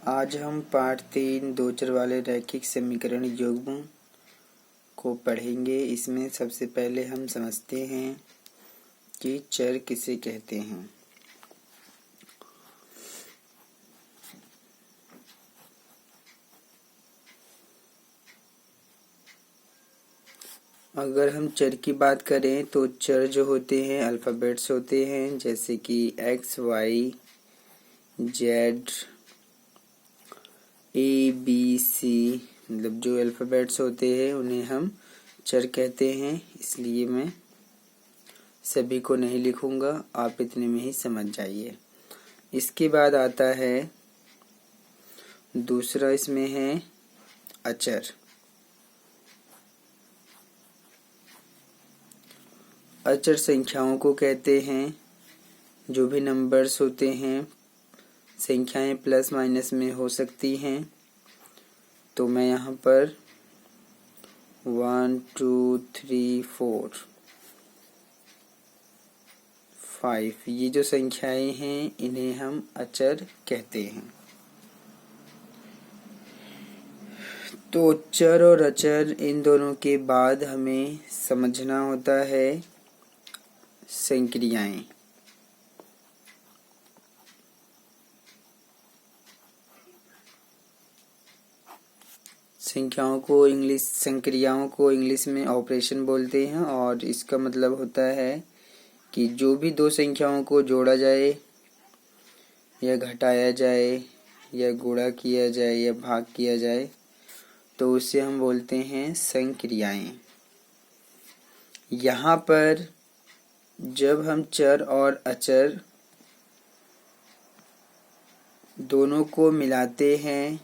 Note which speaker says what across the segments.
Speaker 1: आज हम पाठ 3 दो चर वाले रैखिक समीकरण युग्म को पढ़ेंगे। इसमें सबसे पहले हम समझते हैं कि चर किसे कहते हैं। अगर हम चर की बात करें तो चर जो होते हैं अल्फ़ाबेट्स होते हैं, जैसे कि एक्स, वाई, जेड, ए, बी, सी, मतलब जो अल्फ़ाबेट्स होते हैं उन्हें हम चर कहते हैं। इसलिए मैं सभी को नहीं लिखूंगा, आप इतने में ही समझ जाइए। इसके बाद आता है दूसरा, इसमें है अचर। अचर संख्याओं को कहते हैं। जो भी नंबर्स होते हैं, संख्याएं प्लस माइनस में हो सकती हैं। तो मैं यहाँ पर 1 2 3 4 5 ये जो संख्याएं हैं इन्हें हम अचर कहते हैं। तो चर और अचर इन दोनों के बाद हमें समझना होता है संक्रियाएं। संक्रियाओं को इंग्लिश में ऑपरेशन बोलते हैं, और इसका मतलब होता है कि जो भी दो संख्याओं को जोड़ा जाए या घटाया जाए या गुणा किया जाए या भाग किया जाए तो उसे हम बोलते हैं संक्रियाएं। यहाँ पर जब हम चर और अचर दोनों को मिलाते हैं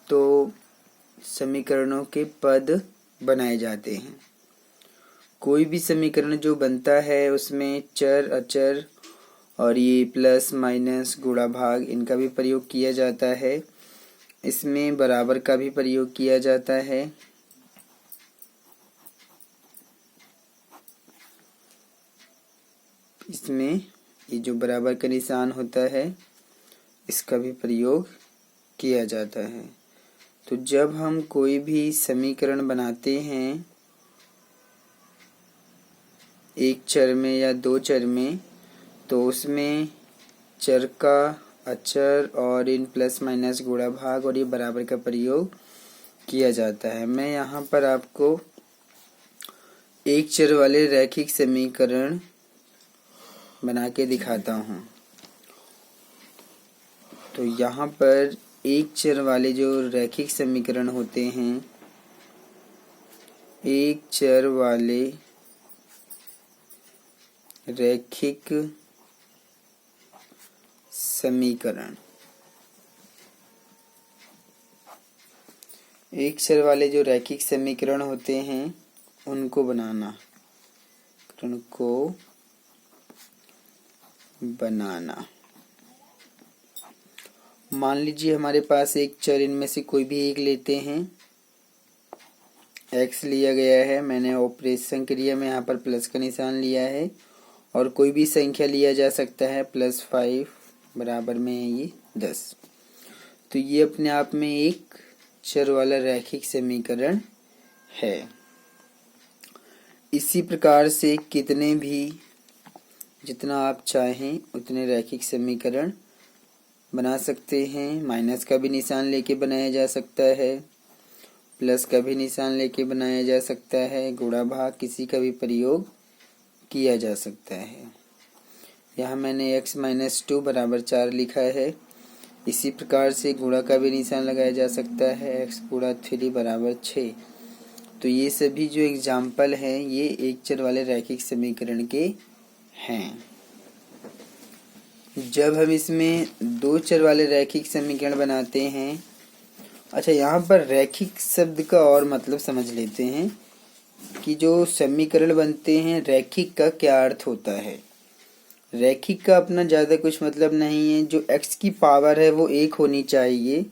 Speaker 1: तो समीकरणों के पद बनाए जाते हैं। कोई भी समीकरण जो बनता है उसमें चर, अचर और ये प्लस माइनस गुणा भाग इनका भी प्रयोग किया जाता है। इसमें बराबर का भी प्रयोग किया जाता है। इसमें ये जो बराबर का निशान होता है इसका भी प्रयोग किया जाता है। तो जब हम कोई भी समीकरण बनाते हैं एक चर में या दो चर में, तो उसमें चर का, अचर और इन प्लस माइनस गुणा भाग और ये बराबर का प्रयोग किया जाता है। मैं यहाँ पर आपको एक चर वाले रैखिक समीकरण बना के दिखाता हूँ। तो यहाँ पर एक चर वाले जो रैखिक समीकरण होते हैं, एक चर वाले रैखिक समीकरण, एक चर वाले जो रैखिक समीकरण होते हैं उनको बनाना। मान लीजिए हमारे पास एक चर, इनमें से कोई भी एक लेते हैं। x लिया गया है, मैंने ऑपरेशन क्रिया में यहाँ पर प्लस का निशान लिया है, और कोई भी संख्या लिया जा सकता है। +5 बराबर में है ये 10। तो ये अपने आप में एक चर वाला रैखिक समीकरण है। इसी प्रकार से कितने भी, जितना आप चाहें उतने रैखिक समीकरण बना सकते हैं। माइनस का भी निशान लेके बनाया जा सकता है, प्लस का भी निशान लेके बनाया जा सकता है, गुणा भाग किसी का भी प्रयोग किया जा सकता है। यहाँ मैंने x - 2 बराबर 4 लिखा है। इसी प्रकार से गुणा का भी निशान लगाया जा सकता है, x गुणा 3 बराबर 6। तो ये सभी जो एग्जाम्पल हैं ये एक चर वाले रैखिक समीकरण के हैं। जब हम इसमें दो चर वाले रैखिक समीकरण बनाते हैं, अच्छा यहाँ पर रैखिक शब्द का और मतलब समझ लेते हैं कि जो समीकरण बनते हैं रैखिक का क्या अर्थ होता है। रैखिक का अपना ज़्यादा कुछ मतलब नहीं है। जो x की पावर है वो 1 होनी चाहिए।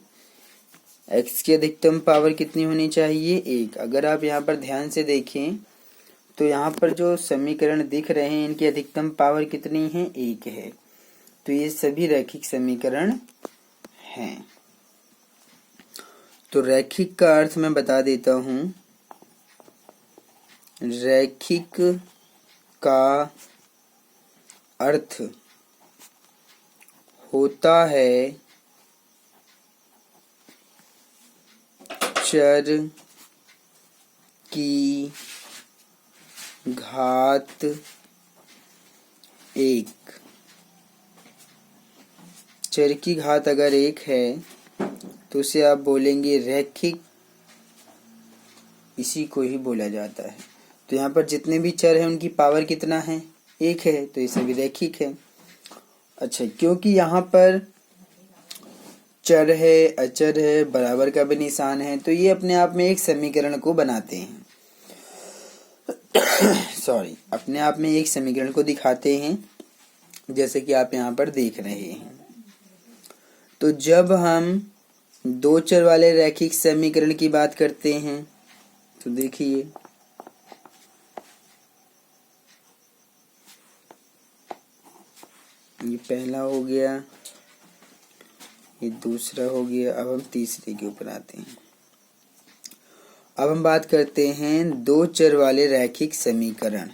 Speaker 1: x की अधिकतम पावर कितनी होनी चाहिए? 1। अगर आप यहाँ पर ध्यान से देखें तो यहाँ पर जो समीकरण दिख रहे हैं इनकी अधिकतम पावर कितनी है? 1 है। तो ये सभी रैखिक समीकरण हैं। तो रैखिक का अर्थ मैं बता देता हूँ। रैखिक का अर्थ होता है चर की घात 1। चर की घात अगर 1 है तो उसे आप बोलेंगे रैखिक, इसी को ही बोला जाता है। तो यहाँ पर जितने भी चर हैं उनकी पावर कितना है? 1 है, तो ये सभी रैखिक है। अच्छा, क्योंकि यहाँ पर चर है, अचर है, बराबर का भी निशान है, तो ये अपने आप में एक समीकरण को बनाते हैं। सॉरी, अपने आप में एक समीकरण को दिखाते हैं, जैसे कि आप यहाँ पर देख रहे हैं। तो जब हम दो चर वाले रैखिक समीकरण की बात करते हैं तो देखिए, ये पहला हो गया, ये दूसरा हो गया। अब हम तीसरे के ऊपर आते हैं। अब हम बात करते हैं दो चर वाले रैखिक समीकरण।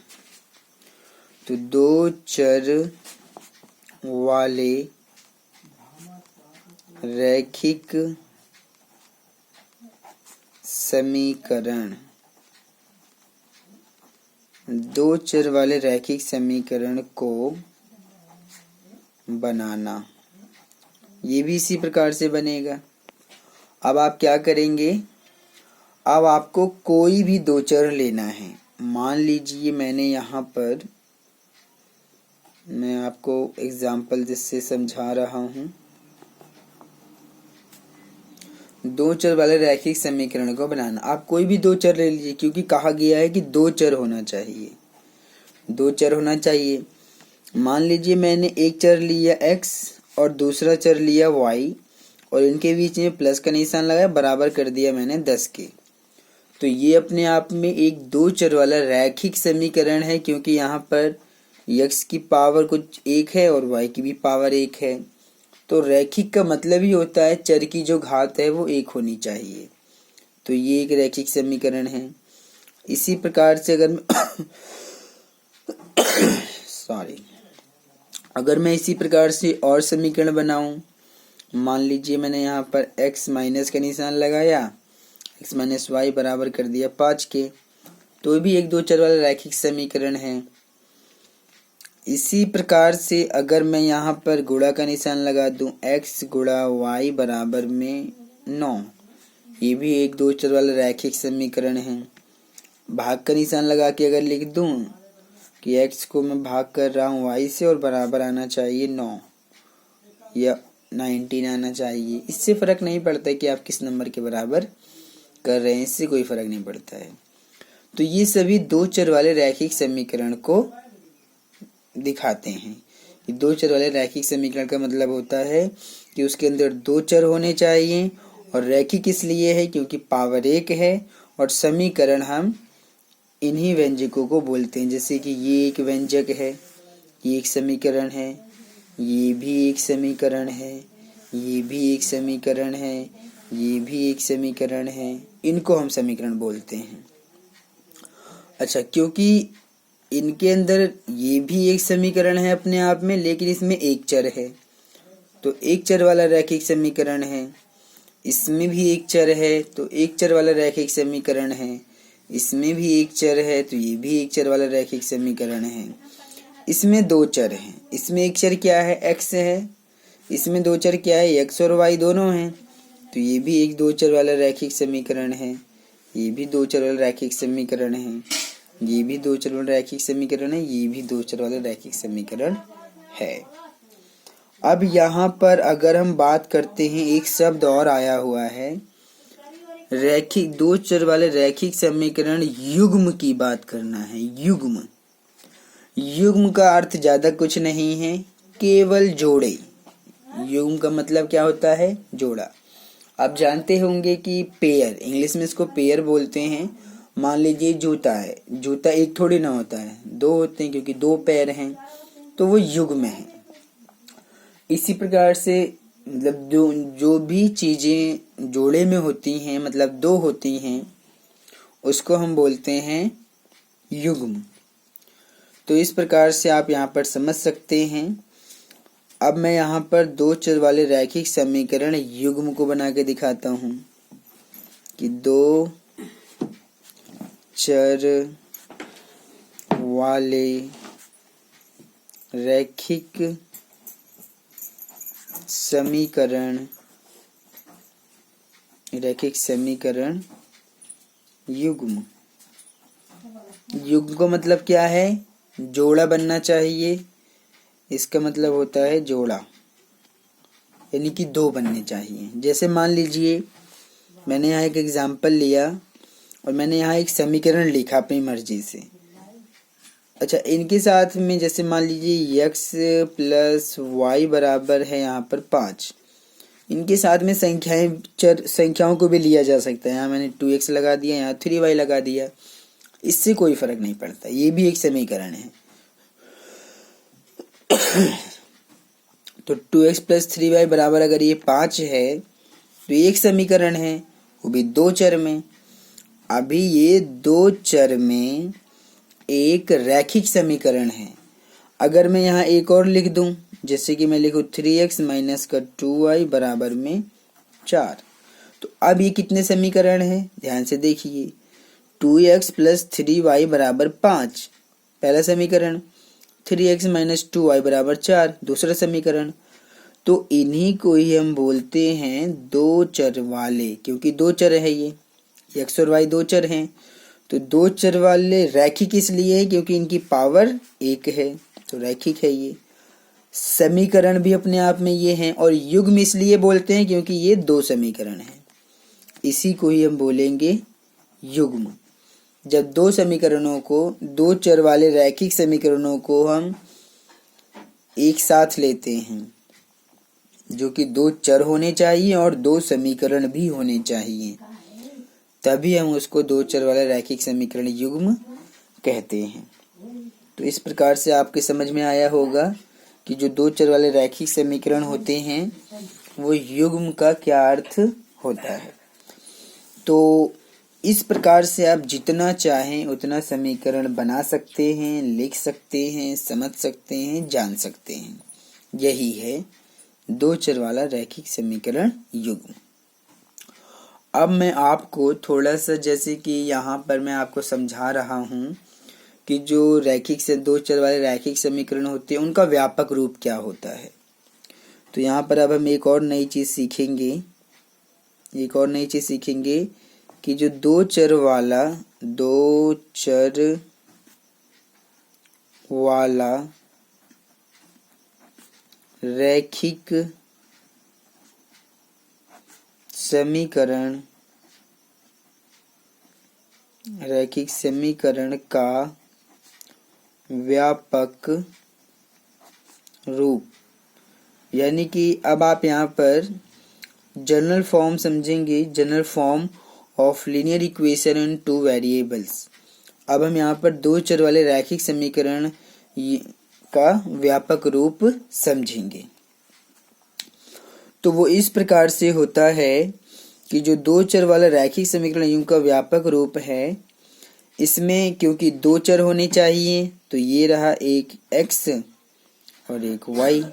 Speaker 1: तो दो चर वाले रैखिक समीकरण, दो चर वाले रैखिक समीकरण को बनाना, ये भी इसी प्रकार से बनेगा। अब आप क्या करेंगे? अब आपको कोई भी दो चर लेना है। मान लीजिए मैंने यहाँ पर, मैं आपको एग्जाम्पल जिससे समझा रहा हूँ, दो चर वाले रैखिक समीकरण को बनाना। आप कोई भी दो चर ले लीजिए, क्योंकि कहा गया है कि दो चर होना चाहिए, दो चर होना चाहिए। मान लीजिए मैंने एक चर लिया x और दूसरा चर लिया y, और इनके बीच में प्लस का निशान लगाया, बराबर कर दिया मैंने 10 के। तो ये अपने आप में एक दो चर वाला रैखिक समीकरण है, क्योंकि यहाँ पर x की पावर कुछ 1 है और y की भी पावर 1 है। तो रैखिक का मतलब ही होता है चर की जो घात है वो 1 होनी चाहिए। तो ये एक रैखिक समीकरण है। इसी प्रकार से अगर सॉरी, अगर मैं इसी प्रकार से और समीकरण बनाऊं, मान लीजिए मैंने यहाँ पर x माइनस का निशान लगाया, x माइनस वाई बराबर कर दिया 5 के, तो भी एक दो चर वाला रैखिक समीकरण है। इसी प्रकार से अगर मैं यहाँ पर गुणा का निशान लगा दूं, x गुणा y बराबर में 9, ये भी एक दो चर वाला रैखिक समीकरण है। भाग का निशान लगा के अगर लिख दूं कि x को मैं भाग कर रहा हूँ y से, और बराबर आना चाहिए 9 या 19 आना चाहिए। इससे फर्क नहीं पड़ता है कि आप किस नंबर के बराबर कर रहे हैं, इससे कोई फर्क नहीं पड़ता है। तो ये सभी दो चर वाले रैखिक समीकरण को दिखाते हैं। कि दो चर वाले रैखिक समीकरण का मतलब होता है कि उसके अंदर दो चर होने चाहिए, और रैखिक इसलिए है क्योंकि पावर 1 है, और समीकरण हम इन्हीं व्यंजकों को बोलते हैं। जैसे कि ये एक व्यंजक है, ये एक समीकरण है, ये भी एक समीकरण है, ये भी एक समीकरण है, ये भी एक समीकरण है, इनको हम समीकरण बोलते हैं। अच्छा, क्योंकि इनके अंदर ये भी एक समीकरण है अपने आप में, लेकिन इसमें एक चर है, तो एक चर वाला रैखिक समीकरण है। इसमें भी एक चर है, तो एक चर वाला रैखिक समीकरण है। इसमें भी एक चर है, तो ये भी एक चर वाला रैखिक समीकरण है। इसमें दो चर हैं, इसमें एक चर क्या है? x है। इसमें दो चर क्या है? x और y दोनों हैं, तो ये भी एक दो चर वाला रैखिक समीकरण है। ये भी दो चर वाला रैखिक समीकरण है, ये भी दो चर वाला रैखिक समीकरण है, ये भी दो चर वाला रैखिक समीकरण है। अब यहाँ पर अगर हम बात करते हैं, एक शब्द और आया हुआ है, रैखिक दो चर वाले रैखिक समीकरण युग्म की बात करना है। युग्म, युग्म का अर्थ ज्यादा कुछ नहीं है, केवल जोड़े। युग्म का मतलब क्या होता है? जोड़ा। आप जानते होंगे कि पेयर, इंग्लिश में इसको पेयर बोलते हैं। मान लीजिए जूता है, जूता एक थोड़ी ना होता है, दो होते हैं, क्योंकि दो पैर हैं, तो वो युग्म है। इसी प्रकार से मतलब जो भी चीजें जोड़े में होती हैं, मतलब दो होती हैं, उसको हम बोलते हैं युग्म। तो इस प्रकार से आप यहाँ पर समझ सकते हैं। अब मैं यहाँ पर दो चर वाले रैखिक समीकरण युग्म को बना के दिखाता हूँ कि दो चर वाले रैखिक समीकरण युग्म। युग्म का मतलब क्या है? जोड़ा बनना चाहिए। इसका मतलब होता है जोड़ा, यानी कि दो बनने चाहिए। जैसे मान लीजिए मैंने यहाँ एक एग्जाम्पल लिया और मैंने यहाँ एक समीकरण लिखा अपनी मर्जी से। अच्छा, इनके साथ में जैसे मान लीजिए x प्लस वाई बराबर है यहाँ पर 5। इनके साथ में संख्याओं को भी लिया जा सकता है। यहाँ मैंने 2x लगा दिया, यहाँ 3y लगा दिया, इससे कोई फर्क नहीं पड़ता, ये भी एक समीकरण है। तो 2x प्लस 3y बराबर अगर ये 5 है तो एक समीकरण है, वो भी दो चर में। अभी ये दो चर में एक रैखिक समीकरण है। अगर मैं यहाँ एक और लिख दूं, जैसे कि मैं लिखूं 3x माइनस का 2y बराबर में 4, तो अब ये कितने समीकरण हैं? ध्यान से देखिए। 2x प्लस 3y बराबर 5 पहला समीकरण, 3x माइनस 2y बराबर 4 दूसरा समीकरण। तो इन्हीं को ही हम बोलते हैं दो चर वाले, क्योंकि दो चर है ये x और y दो चर हैं। तो दो चर वाले रैखिक इसलिए है क्योंकि इनकी पावर एक है, तो रैखिक है ये। समीकरण भी अपने आप में ये हैं। और युग्म इसलिए बोलते हैं क्योंकि ये दो समीकरण हैं, इसी को ही हम बोलेंगे युग्म। जब दो समीकरणों को, दो चर वाले रैखिक समीकरणों को हम एक साथ लेते हैं, जो कि दो चर होने चाहिए और दो समीकरण भी होने चाहिए, तभी हम उसको दो चर वाला रैखिक समीकरण युग्म कहते हैं। तो इस प्रकार से आपके समझ में आया होगा कि जो दो चर वाले रैखिक समीकरण होते हैं वो युग्म का क्या अर्थ होता है। तो इस प्रकार से आप जितना चाहें उतना समीकरण बना सकते हैं, लिख सकते हैं, समझ सकते हैं, जान सकते हैं। यही है दो चर वाला रैखिक समीकरण युग्म। अब मैं आपको थोड़ा सा, जैसे कि यहाँ पर मैं आपको समझा रहा हूँ कि जो रैखिक से दो चर वाले रैखिक समीकरण होते हैं उनका व्यापक रूप क्या होता है। तो यहाँ पर अब हम एक और नई चीज सीखेंगे कि जो दो चर वाला रैखिक समीकरण का व्यापक रूप, यानी कि अब आप यहाँ पर जनरल फॉर्म समझेंगे, general form of linear equation in two variables. अब हम यहाँ पर दो चर वाले रैखिक समीकरण का व्यापक रूप समझेंगे। तो वो इस प्रकार से होता है कि जो दो चर वाला रैखिक समीकरण युग्म का व्यापक रूप है, इसमें क्योंकि दो चर होने चाहिए, तो ये रहा एक x और एक y,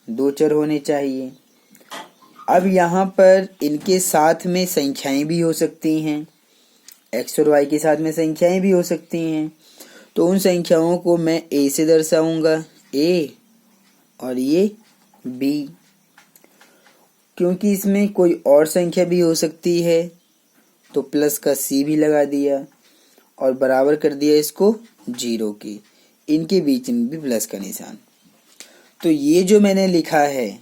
Speaker 1: दो चर होने चाहिए। अब यहाँ पर इनके साथ में संख्याएं भी हो सकती हैं, x और y के साथ में संख्याएं भी हो सकती हैं। तो उन संख्याओं को मैं a से दर्शाऊंगा, a, और ये b। क्योंकि इसमें कोई और संख्या भी हो सकती है, तो प्लस का c भी लगा दिया और बराबर कर दिया इसको 0 के, इनके बीच में भी प्लस का निशान। तो ये जो मैंने लिखा है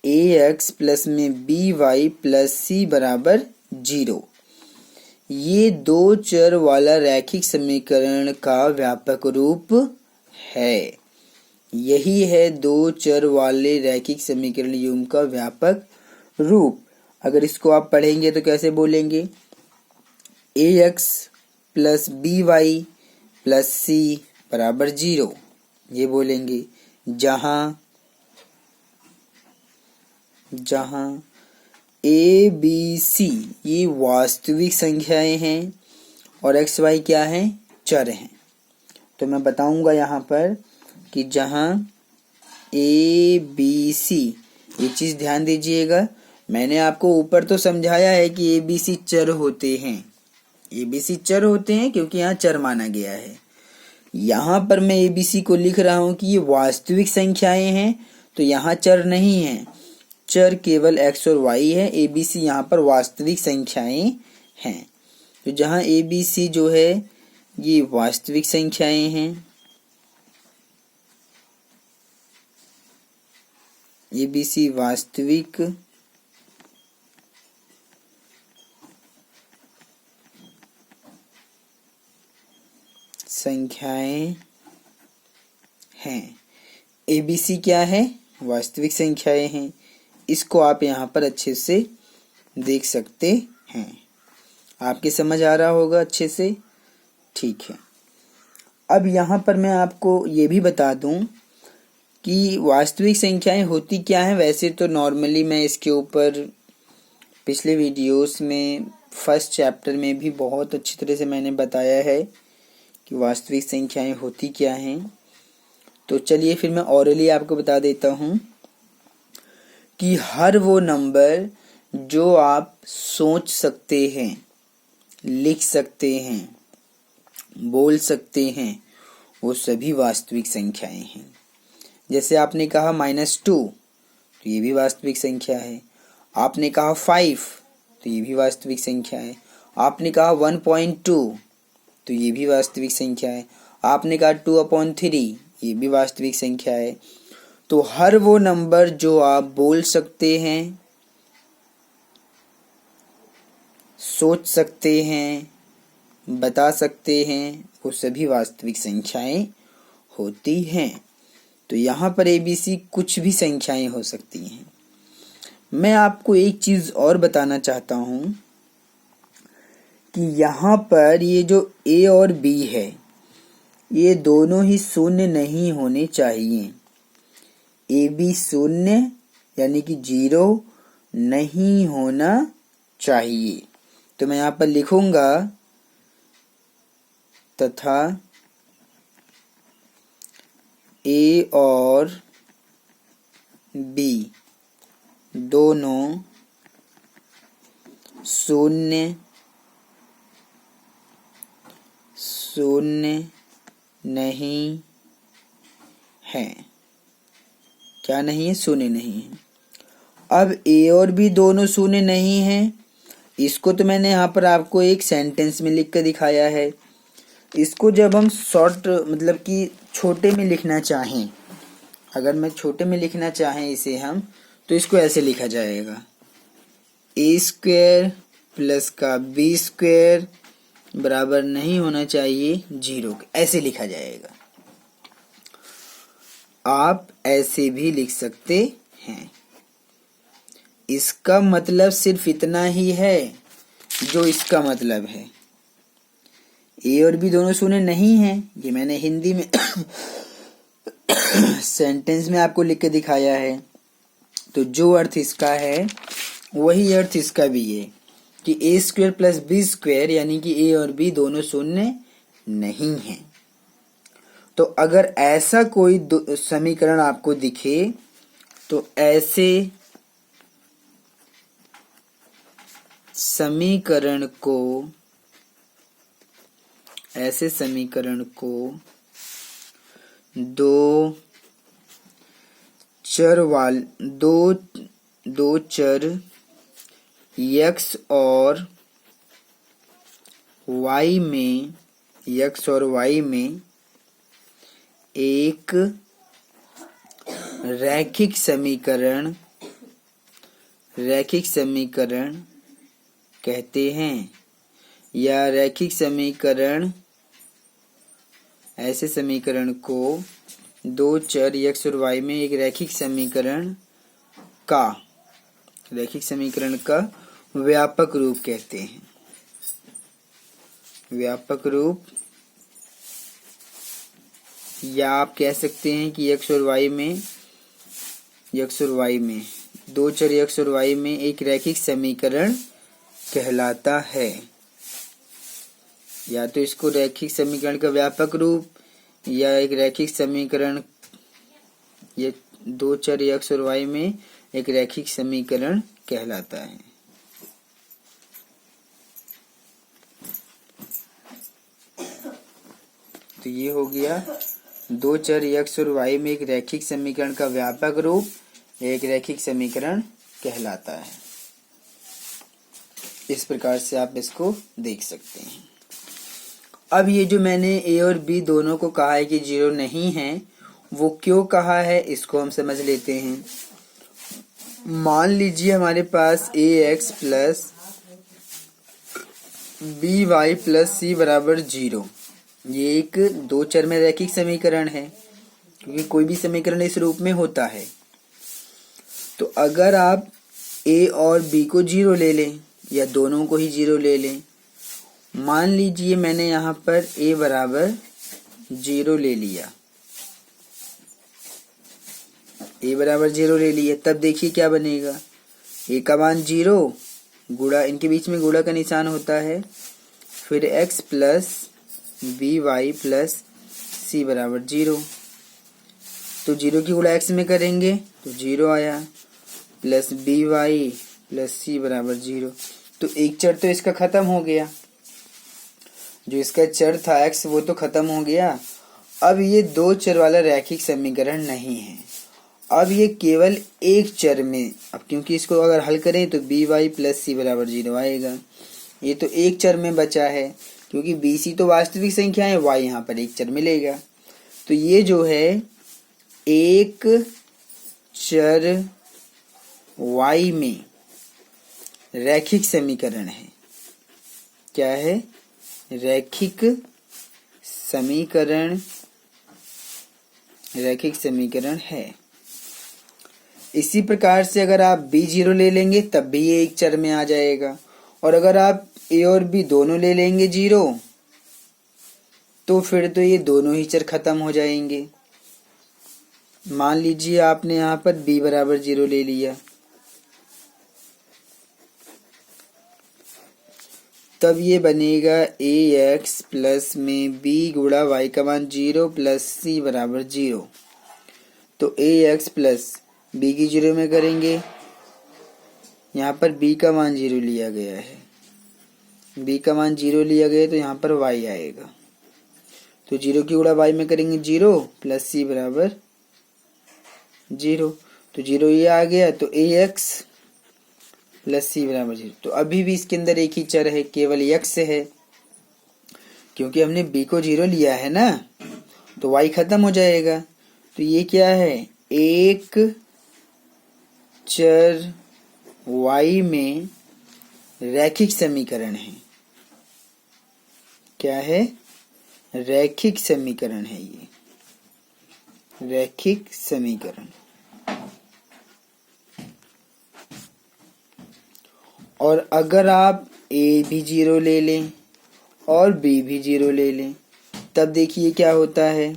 Speaker 1: ax प्लस में by प्लस c बराबर 0, ये दो चर वाला रैखिक समीकरण का व्यापक रूप है। यही है दो चर वाले रैखिक समीकरण युग्म का व्यापक रूप। अगर इसको आप पढ़ेंगे तो कैसे बोलेंगे? ax plus by plus c बराबर 0, ये बोलेंगे, जहां जहाँ ए बी सी ये वास्तविक संख्याएं हैं और एक्स वाई क्या है, चर हैं। तो मैं बताऊंगा यहाँ पर कि जहाँ ए बी सी, ये चीज़ ध्यान दीजिएगा, मैंने आपको ऊपर तो समझाया है कि ए बी सी चर होते हैं, ए बी सी चर होते हैं क्योंकि यहाँ चर माना गया है। यहाँ पर मैं ए बी सी को लिख रहा हूँ कि ये वास्तविक संख्याएं हैं, तो यहाँ चर नहीं है, चर केवल एक्स और वाई है। ए बी सी यहाँ पर वास्तविक संख्याएं हैं। तो जहाँ ए बी सी जो है ये वास्तविक संख्याएं हैं, ए बी सी वास्तविक संख्याएं हैं। ए बी सी क्या है, वास्तविक संख्याएं हैं। इसको आप यहाँ पर अच्छे से देख सकते हैं। आपके समझ आ रहा होगा अच्छे से, ठीक है। अब यहाँ पर मैं आपको ये भी बता दूं कि वास्तविक संख्याएं होती क्या हैं। वैसे तो नॉर्मली मैं इसके ऊपर पिछले वीडियोस में फर्स्ट चैप्टर में भी बहुत अच्छी तरह से मैंने बताया है कि वास्तविक संख्याएं होती क्या हैं। तो चलिए फिर मैं ऑरली आपको बता देता हूँ कि हर वो नंबर जो आप सोच सकते हैं, लिख सकते हैं, बोल सकते हैं, वो सभी वास्तविक संख्याएं हैं। जैसे आपने कहा -2, तो ये भी वास्तविक संख्या है। आपने कहा 5, तो ये भी वास्तविक संख्या है। आपने कहा 1.2, तो ये भी वास्तविक संख्या है। आपने कहा 2/3, ये भी वास्तविक संख्या है। तो हर वो नंबर जो आप बोल सकते हैं, सोच सकते हैं, बता सकते हैं, वो सभी वास्तविक संख्याएं होती हैं। तो यहाँ पर एबीसी कुछ भी संख्याएं हो सकती हैं। मैं आपको एक चीज और बताना चाहता हूं कि यहाँ पर ये जो ए और बी है, ये दोनों ही शून्य नहीं होने चाहिए। ए बी शून्य यानी कि 0 नहीं होना चाहिए। तो मैं यहाँ पर लिखूंगा तथा ए और बी दोनों शून्य नहीं है। क्या नहीं है, शून्य नहीं है। अब ए और बी दोनों शून्य नहीं है, इसको तो मैंने यहाँ पर आपको एक सेंटेंस में लिख कर दिखाया है। इसको जब हम शॉर्ट मतलब कि छोटे में लिखना चाहें, अगर मैं छोटे में लिखना चाहें इसे हम, तो इसको ऐसे लिखा जाएगा, a² प्लस का b² बराबर नहीं होना चाहिए 0 के, ऐसे लिखा जाएगा। आप ऐसे भी लिख सकते हैं। इसका मतलब सिर्फ इतना ही है जो इसका मतलब है। ए और बी दोनों शून्य नहीं है, ये मैंने हिंदी में सेंटेंस में आपको लिख के दिखाया है। तो जो अर्थ इसका है वही अर्थ इसका भी है कि a² प्लस b² यानी कि ए और बी दोनों शून्य नहीं है। तो अगर ऐसा कोई समीकरण आपको दिखे तो ऐसे समीकरण को दो चर x और y में एक रैखिक समीकरण कहते हैं, या रैखिक समीकरण ऐसे समीकरण को दो चर x और y में एक रैखिक समीकरण का व्यापक रूप कहते हैं। व्यापक रूप, या आप कह सकते हैं कि x और y में दो चर x और y में एक रैखिक समीकरण कहलाता है। या तो इसको रैखिक समीकरण का व्यापक रूप या एक रैखिक समीकरण, ये दो चर x और y में एक रैखिक समीकरण कहलाता है। तो ये हो गया दो चर x और y में एक रैखिक समीकरण का व्यापक रूप एक रैखिक समीकरण कहलाता है। इस प्रकार से आप इसको देख सकते हैं। अब ये जो मैंने a और b दोनों को कहा है कि जीरो नहीं है, वो क्यों कहा है इसको हम समझ लेते हैं। मान लीजिए हमारे पास ax plus by plus c बराबर 0। ये एक दो चर में रैखिक समीकरण है, क्योंकि कोई भी समीकरण इस रूप में होता है। तो अगर आप a और b को 0 ले लें या दोनों को ही 0 ले लें, मान लीजिए मैंने यहाँ पर a बराबर 0 ले लिया, a बराबर 0 ले लिया, तब देखिए क्या बनेगा। a का मान 0 गुणा, इनके बीच में गुणा का निशान होता है, फिर x plus by plus c बराबर 0। तो 0 की गुणा x में करेंगे तो 0 आया, प्लस by प्लस c बराबर 0। तो एक चर तो इसका खत्म हो गया, जो इसका चर था x वो तो खत्म हो गया। अब ये दो चर वाला रैखिक समीकरण नहीं है, अब ये केवल एक चर में, अब क्योंकि इसको अगर हल करें तो by प्लस c बराबर 0 आएगा। ये तो एक चर में बचा है, क्योंकि bc तो वास्तविक संख्या है, y यहाँ पर एक चर मिलेगा। तो ये जो है एक चर y में रैखिक समीकरण है। क्या है? रैखिक समीकरण, रैखिक समीकरण है। इसी प्रकार से अगर आप b0 ले लेंगे तब भी ये एक चर में आ जाएगा, और अगर आप a और b दोनों ले लेंगे 0 तो फिर तो ये दोनों ही चर खत्म हो जाएंगे। मान लीजिए आपने यहाँ पर b बराबर 0 ले लिया, तब ये बनेगा ax प्लस में b गुणा y का मान 0 प्लस c बराबर 0। तो ax प्लस b की 0 में करेंगे, यहाँ पर b का मान 0 लिया गया है, b का मान 0 लिया गया तो यहाँ पर y आएगा। तो 0 की गुणा y में करेंगे 0 प्लस c बराबर 0। तो 0 ये आ गया, तो ax प्लस c बराबर 0। तो अभी भी इसके अंदर एक ही चर है, केवल x है, क्योंकि हमने b को 0 लिया है ना, तो y खत्म हो जाएगा। तो ये क्या है? एक चर y में रैखिक समीकरण है। क्या है? रैखिक समीकरण है। ये रैखिक समीकरण। और अगर आप a भी 0 ले लें और b भी 0 ले लें, तब देखिए क्या होता है।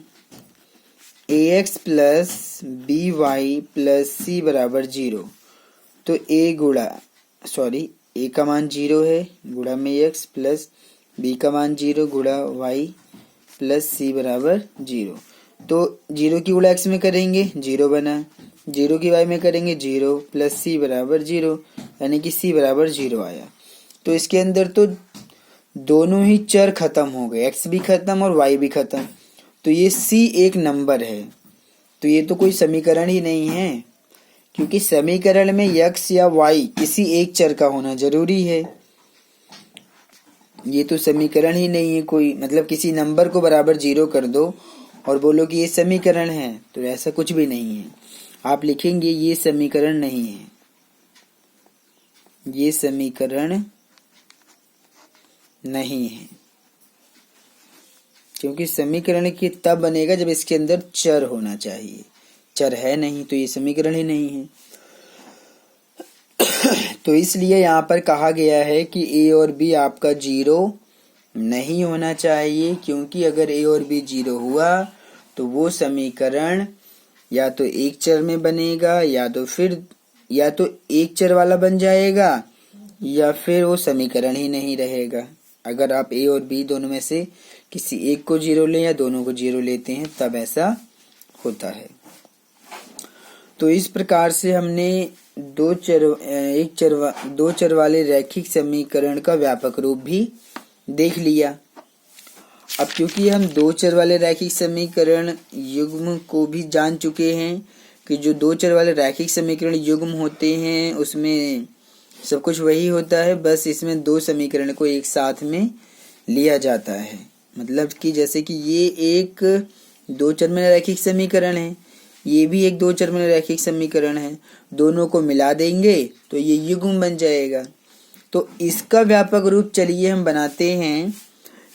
Speaker 1: ax plus by plus c बराबर 0। तो a का मान 0 है, गुणा में x प्लस b का मान 0 गुणा y प्लस c बराबर 0। तो 0 की गुणा x में करेंगे 0 बना, 0 की y में करेंगे 0 प्लस c बराबर 0, यानी कि c बराबर 0 आया। तो इसके अंदर तो दोनों ही चर खत्म हो गए, x भी खत्म और y भी खत्म। तो ये c एक नंबर है। तो ये तो कोई समीकरण ही नहीं है, क्योंकि समीकरण में x या y किसी एक चर का होना जरूरी है। ये तो समीकरण ही नहीं है कोई, मतलब किसी नंबर को बराबर 0 कर दो और बोलो कि ये समीकरण है, तो ऐसा कुछ भी नहीं है। आप लिखेंगे ये समीकरण नहीं है, ये समीकरण नहीं है, क्योंकि समीकरण की तब बनेगा जब इसके अंदर चर होना चाहिए। चर है नहीं तो ये समीकरण ही नहीं है। तो इसलिए यहाँ पर कहा गया है कि a और b आपका 0 नहीं होना चाहिए, क्योंकि अगर a और b 0 हुआ तो वो समीकरण या तो एक चर में बनेगा या तो फिर या तो एक चर वाला बन जाएगा या फिर वो समीकरण ही नहीं रहेगा। अगर आप ए और बी दोनों में से किसी एक को जीरो लें या दोनों को जीरो लेते हैं तब ऐसा होता है। तो इस प्रकार से हमने दो चर वाले रैखिक समीकरण का व्यापक रूप भी देख लिया। अब क्योंकि हम दो चर वाले रैखिक समीकरण युग्म को भी जान चुके हैं कि जो दो चर वाले रैखिक समीकरण युग्म होते हैं उसमें सब कुछ वही होता है, बस इसमें दो समीकरण को एक साथ में लिया जाता है। मतलब कि जैसे कि ये एक दो चर में रैखिक समीकरण है, ये भी एक दो चर में रैखिक समीकरण है, दोनों को मिला देंगे तो ये युग्म बन जाएगा। तो इसका व्यापक रूप चलिए हम बनाते हैं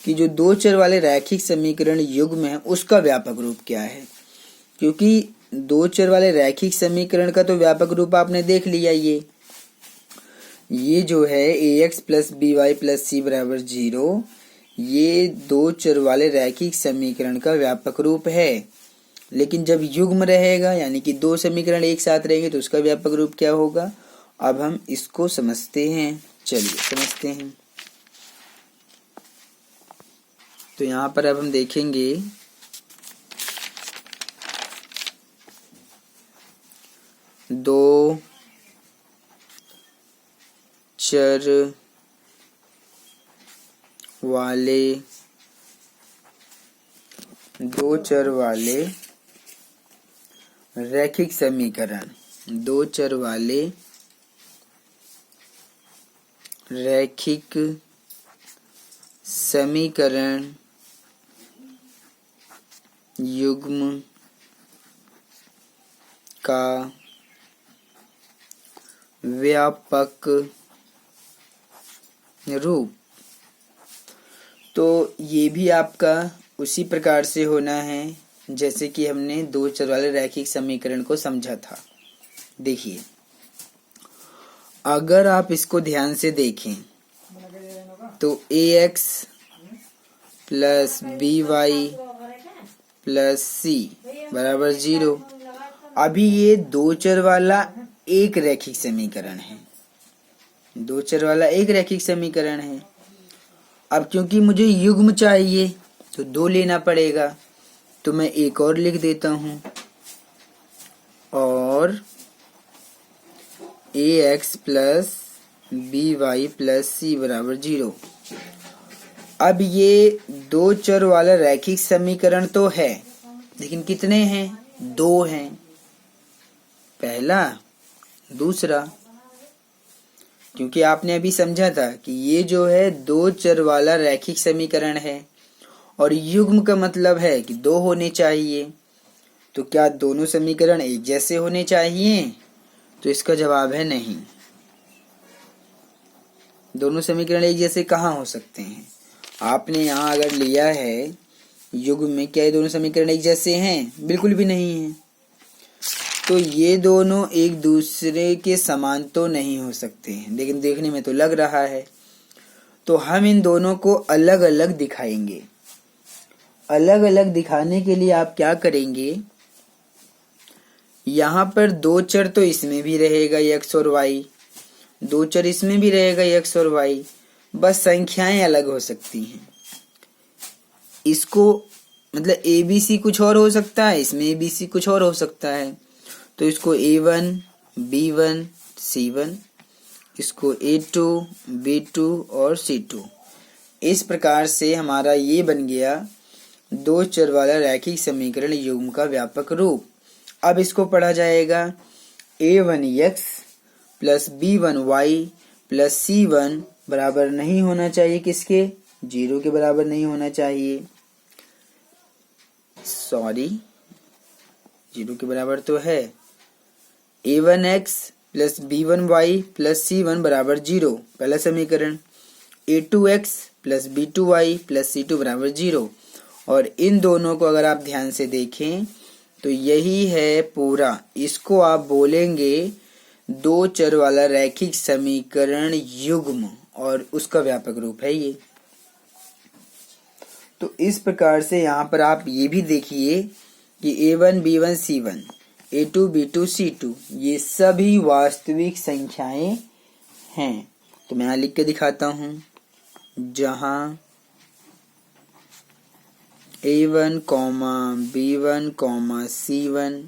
Speaker 1: कि जो दो चर वाले रैखिक समीकरण युग्म है उसका व्यापक रूप क्या है। क्योंकि दो चर वाले रैखिक समीकरण का तो व्यापक रूप आपने देख लिया, ये जो है ax plus B Y plus C बराबर 0, ये दो चर वाले रैखिक समीकरण का व्यापक रूप है। लेकिन जब युग्म रहेगा यानी कि दो समीकरण एक साथ रहेंगे तो उसका व्यापक रूप क्या होगा। अब हम इसको समझते हैं, चलिए समझते हैं। तो यहाँ पर अब हम देखेंगे दो चर वाले रैखिक समीकरण, दो चर वाले रैखिक समीकरण युग्म का व्यापक रूप। तो ये भी आपका उसी प्रकार से होना है जैसे कि हमने दो चर वाले रैखिक समीकरण को समझा था। देखिए अगर आप इसको ध्यान से देखें तो ax plus B Y plus C बराबर 0। अभी ये दो चर वाला एक रैखिक समीकरण है, दो चर वाला एक रैखिक समीकरण है। अब क्योंकि मुझे युग्म चाहिए तो दो लेना पड़ेगा, तो मैं एक और लिख देता हूं और ax plus B Y plus C बराबर 0। अब ये दो चर वाला रैखिक समीकरण तो है, लेकिन कितने हैं? दो हैं, पहला दूसरा। क्योंकि आपने अभी समझा था कि ये जो है दो चर वाला रैखिक समीकरण है और युग्म का मतलब है कि दो होने चाहिए। तो क्या दोनों समीकरण एक जैसे होने चाहिए? तो इसका जवाब है नहीं। दोनों समीकरण एक जैसे कहाँ हो सकते हैं? आपने यहाँ अगर लिया है युग्म में, क्या ये दोनों समीकरण एक जैसे हैं? बिल्कुल भी नहीं है। तो ये दोनों एक दूसरे के समान तो नहीं हो सकते हैं, लेकिन देखने में तो लग रहा है। तो हम इन दोनों को अलग अलग दिखाएंगे। अलग अलग दिखाने के लिए आप क्या करेंगे, यहाँ पर दो चर तो इसमें भी रहेगा x और y, दो चर इसमें भी रहेगा x और y, बस संख्याएं अलग हो सकती हैं। इसको मतलब ABC कुछ और हो सकता है, इसमें ABC कुछ और हो सकता है। तो इसको A1 B1 C1, इसको A2 B2 और C2। इस प्रकार से हमारा ये बन गया दो चर वाला रैखिक समीकरण युग्म का व्यापक रूप। अब इसको पढ़ा जाएगा A1x plus B1y plus C1 बराबर नहीं होना चाहिए किसके? 0 के बराबर नहीं होना चाहिए। सॉरी, 0 के बराबर तो है। A1x plus B1y plus C1 बराबर 0, पहला समीकरण। A2x plus B2y plus C2 बराबर 0। और इन दोनों को अगर आप ध्यान से देखें तो यही है पूरा, इसको आप बोलेंगे दो चर वाला रैखिक समीकरण युग्म और उसका व्यापक रूप है ये। तो इस प्रकार से यहाँ पर आप ये भी देखिए कि A1 B1 C1 A2 B2 C2 ये सभी वास्तविक संख्याएं हैं। तो मैं यहाँ लिख के दिखाता हूँ, जहाँ A1, B1, C1,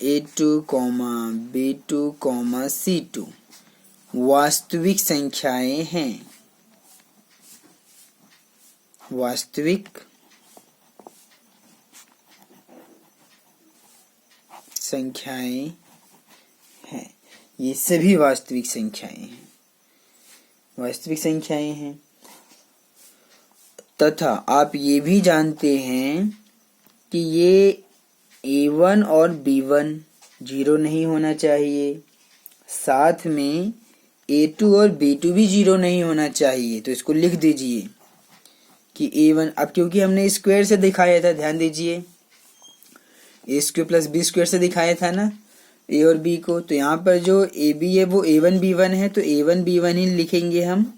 Speaker 1: A2, B2, C2 वास्तविक संख्याएं हैं। वास्तविक संख्याएं हैं। ये सभी वास्तविक संख्याएं हैं। वास्तविक संख्याएं हैं तथा आप ये भी जानते हैं कि ये A1 और B1 जीरो नहीं होना चाहिए, साथ में A2 और B2 भी जीरो नहीं होना चाहिए। तो इसको लिख दीजिए कि A1, अब क्योंकि हमने स्क्वायर से दिखाया था, ध्यान दीजिए, ए स्क्वायर प्लस बी स्क्वायर से दिखाया था ना ए और बी को। तो यहाँ पर जो ए बी है वो A1 B1 है, तो A1 B1 ही लिखेंगे हम,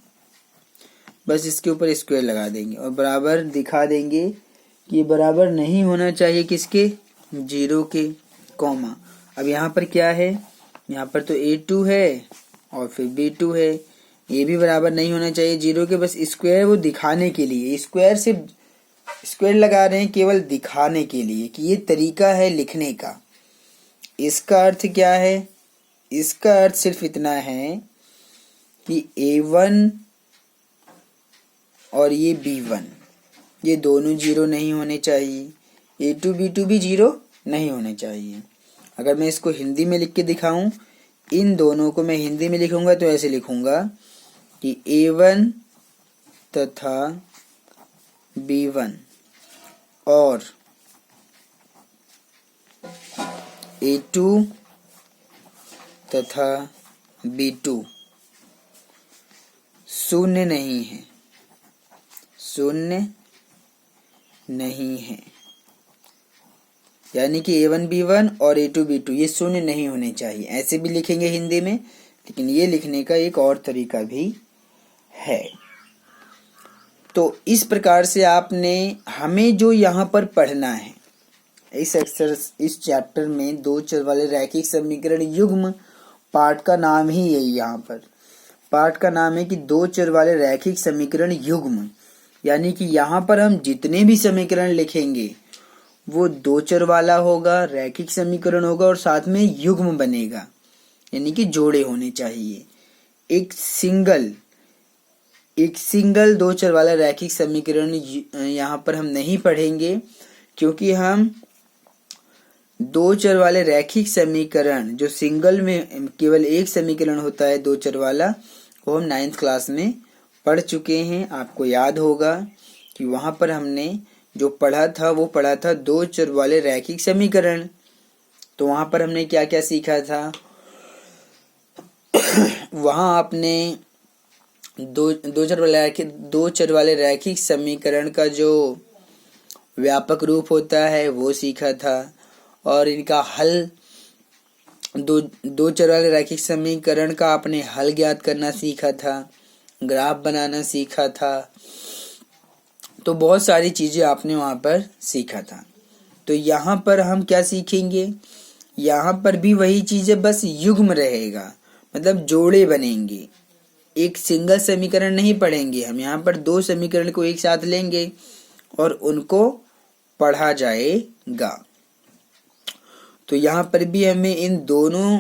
Speaker 1: बस इसके ऊपर स्क्वायर लगा देंगे और बराबर दिखा देंगे कि ये बराबर नहीं होना चाहिए किसके, जीरो के, कॉमा। अब यहाँ पर क्या है, यहाँ पर तो A2 है और फिर B2 है, ये भी बराबर नहीं होना चाहिए जीरो के, बस स्क्वायर वो दिखाने के लिए, स्क्वायर से स्क्वायर लगा रहे हैं केवल दिखाने के लिए कि ये तरीका है लिखने का। इसका अर्थ क्या है, इसका अर्थ सिर्फ इतना है कि A1 और ये B1 ये दोनों जीरो नहीं होने चाहिए, A2 B2 भी जीरो नहीं होने चाहिए। अगर मैं इसको हिंदी में लिख के दिखाऊं, इन दोनों को मैं हिंदी में लिखूंगा तो ऐसे लिखूंगा कि A1 तथा B1 और A2 तथा B2 शून्य नहीं है, शून्य नहीं है। यानी कि A1 B1 और A2 B2 ये शून्य नहीं होने चाहिए, ऐसे भी लिखेंगे हिंदी में, लेकिन ये लिखने का एक और तरीका भी है। तो इस प्रकार से आपने हमें जो यहाँ पर पढ़ना है, इस चैप्टर में दो चर वाले रैखिक समीकरण युग्म पाठ का नाम ही यही, यहाँ पर पाठ का नाम है कि दो चर वाले रैखिक समीकरण युग्म। यानी कि यहाँ पर हम जितने भी समीकरण लिखेंगे वो दो चर वाला होगा, रैखिक समीकरण होगा और साथ में युग्म बनेगा, यानी कि जोड़े होने चाहिए। एक सिंगल दो चर वाला रैखिक समीकरण यहाँ पर हम नहीं पढ़ेंगे, क्योंकि हम दो चर वाले रैखिक समीकरण जो सिंगल में केवल एक समीकरण होता है दो चर वाला, वो हम 9th क्लास में पढ़ चुके हैं। आपको याद होगा कि वहां पर हमने जो पढ़ा था वो पढ़ा था दो चर वाले रैखिक समीकरण। तो वहां पर हमने क्या क्या सीखा था, वहां आपने दो चर वाले रैखिक समीकरण का जो व्यापक रूप होता है वो सीखा था, और इनका हल, दो चर वाले रैखिक समीकरण का आपने हल ज्ञात करना सीखा था, ग्राफ बनाना सीखा था। तो बहुत सारी चीजें आपने वहां पर सीखा था। तो यहाँ पर हम क्या सीखेंगे, यहाँ पर भी वही चीजें, बस युग्म रहेगा, मतलब जोड़े बनेंगे। एक सिंगल समीकरण नहीं पढ़ेंगे हम, यहाँ पर दो समीकरण को एक साथ लेंगे और उनको पढ़ा जाएगा। तो यहाँ पर भी हमें इन दोनों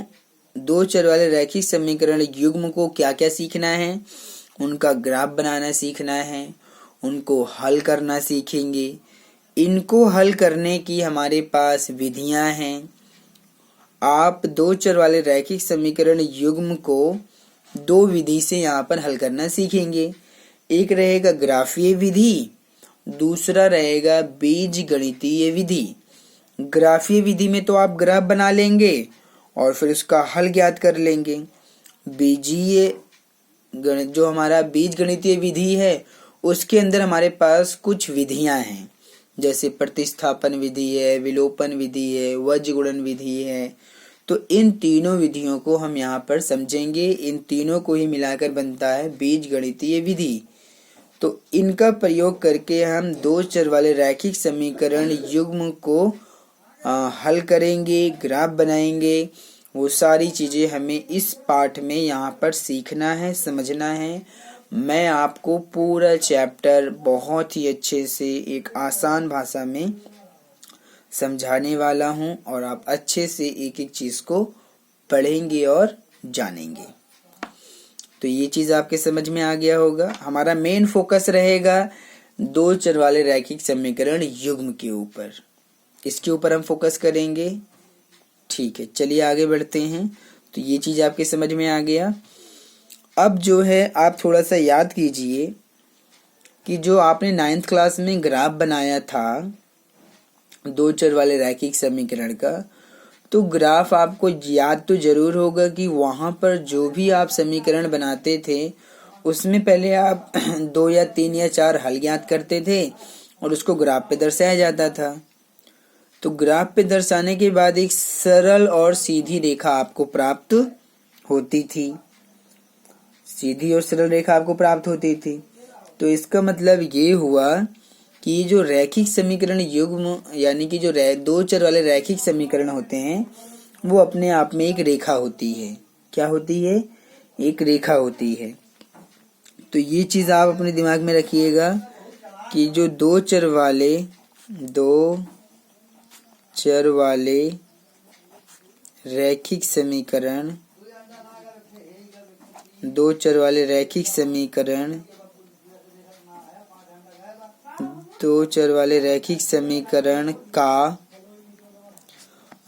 Speaker 1: दो चर वाले रैखिक समीकरण युग्म को क्या क्या सीखना है, उनका ग्राफ बनाना सीखना है, उनको हल करना सीखेंगे। इनको हल करने की हमारे पास विधियां हैं। आप दो चर वाले रैखिक समीकरण युग्म को दो विधि से यहाँ पर हल करना सीखेंगे। एक रहेगा ग्राफीय विधि, दूसरा रहेगा बीज गणितीय विधि। ग्राफीय विधि में तो आप ग्राफ बना लेंगे और फिर उसका हल ज्ञात कर लेंगे। बीजीय जो हमारा बीज गणितीय विधि है उसके अंदर हमारे पास कुछ विधियां हैं, जैसे प्रतिस्थापन विधि है, विलोपन विधि है, वज्र गुणन विधि है। तो इन तीनों विधियों को हम यहाँ पर समझेंगे। इन तीनों को ही मिलाकर बनता है बीज गणितीय विधि। तो इनका प्रयोग करके हम दो चर वाले रैखिक समीकरण युग्म को हल करेंगे, ग्राफ बनाएंगे, वो सारी चीज़ें हमें इस पाठ में यहाँ पर सीखना है, समझना है। मैं आपको पूरा चैप्टर बहुत ही अच्छे से एक आसान भाषा में समझाने वाला हूँ और आप अच्छे से एक एक चीज़ को पढ़ेंगे और जानेंगे। तो ये चीज़ आपके समझ में आ गया होगा। हमारा मेन फोकस रहेगा दो चर वाले रैखिक समीकरण युग्म के ऊपर, इसके ऊपर हम फोकस करेंगे। ठीक है, चलिए आगे बढ़ते हैं। तो ये चीज़ आपके समझ में आ गया। अब जो है आप थोड़ा सा याद कीजिए कि जो आपने 9th क्लास में ग्राफ बनाया था दो चर वाले रैखिक समीकरण का, तो ग्राफ आपको याद तो जरूर होगा कि वहाँ पर जो भी आप समीकरण बनाते थे उसमें पहले आप 2 या 3 या 4 हल ज्ञात करते थे और उसको ग्राफ पे दर्शाया जाता था। तो ग्राफ पे दर्शाने के बाद एक सरल और सीधी रेखा आपको प्राप्त होती थी, सीधी और सरल रेखा आपको प्राप्त होती थी। तो इसका मतलब ये हुआ कि जो रैखिक समीकरण युग्म यानी कि जो दो चर वाले रैखिक समीकरण होते हैं वो अपने आप में एक रेखा होती है। क्या होती है? एक रेखा होती है। तो ये चीज़ आप अपने दिमाग में रखिएगा कि जो दो चर वाले रैखिक समीकरण दो चर वाले रैखिक समीकरण का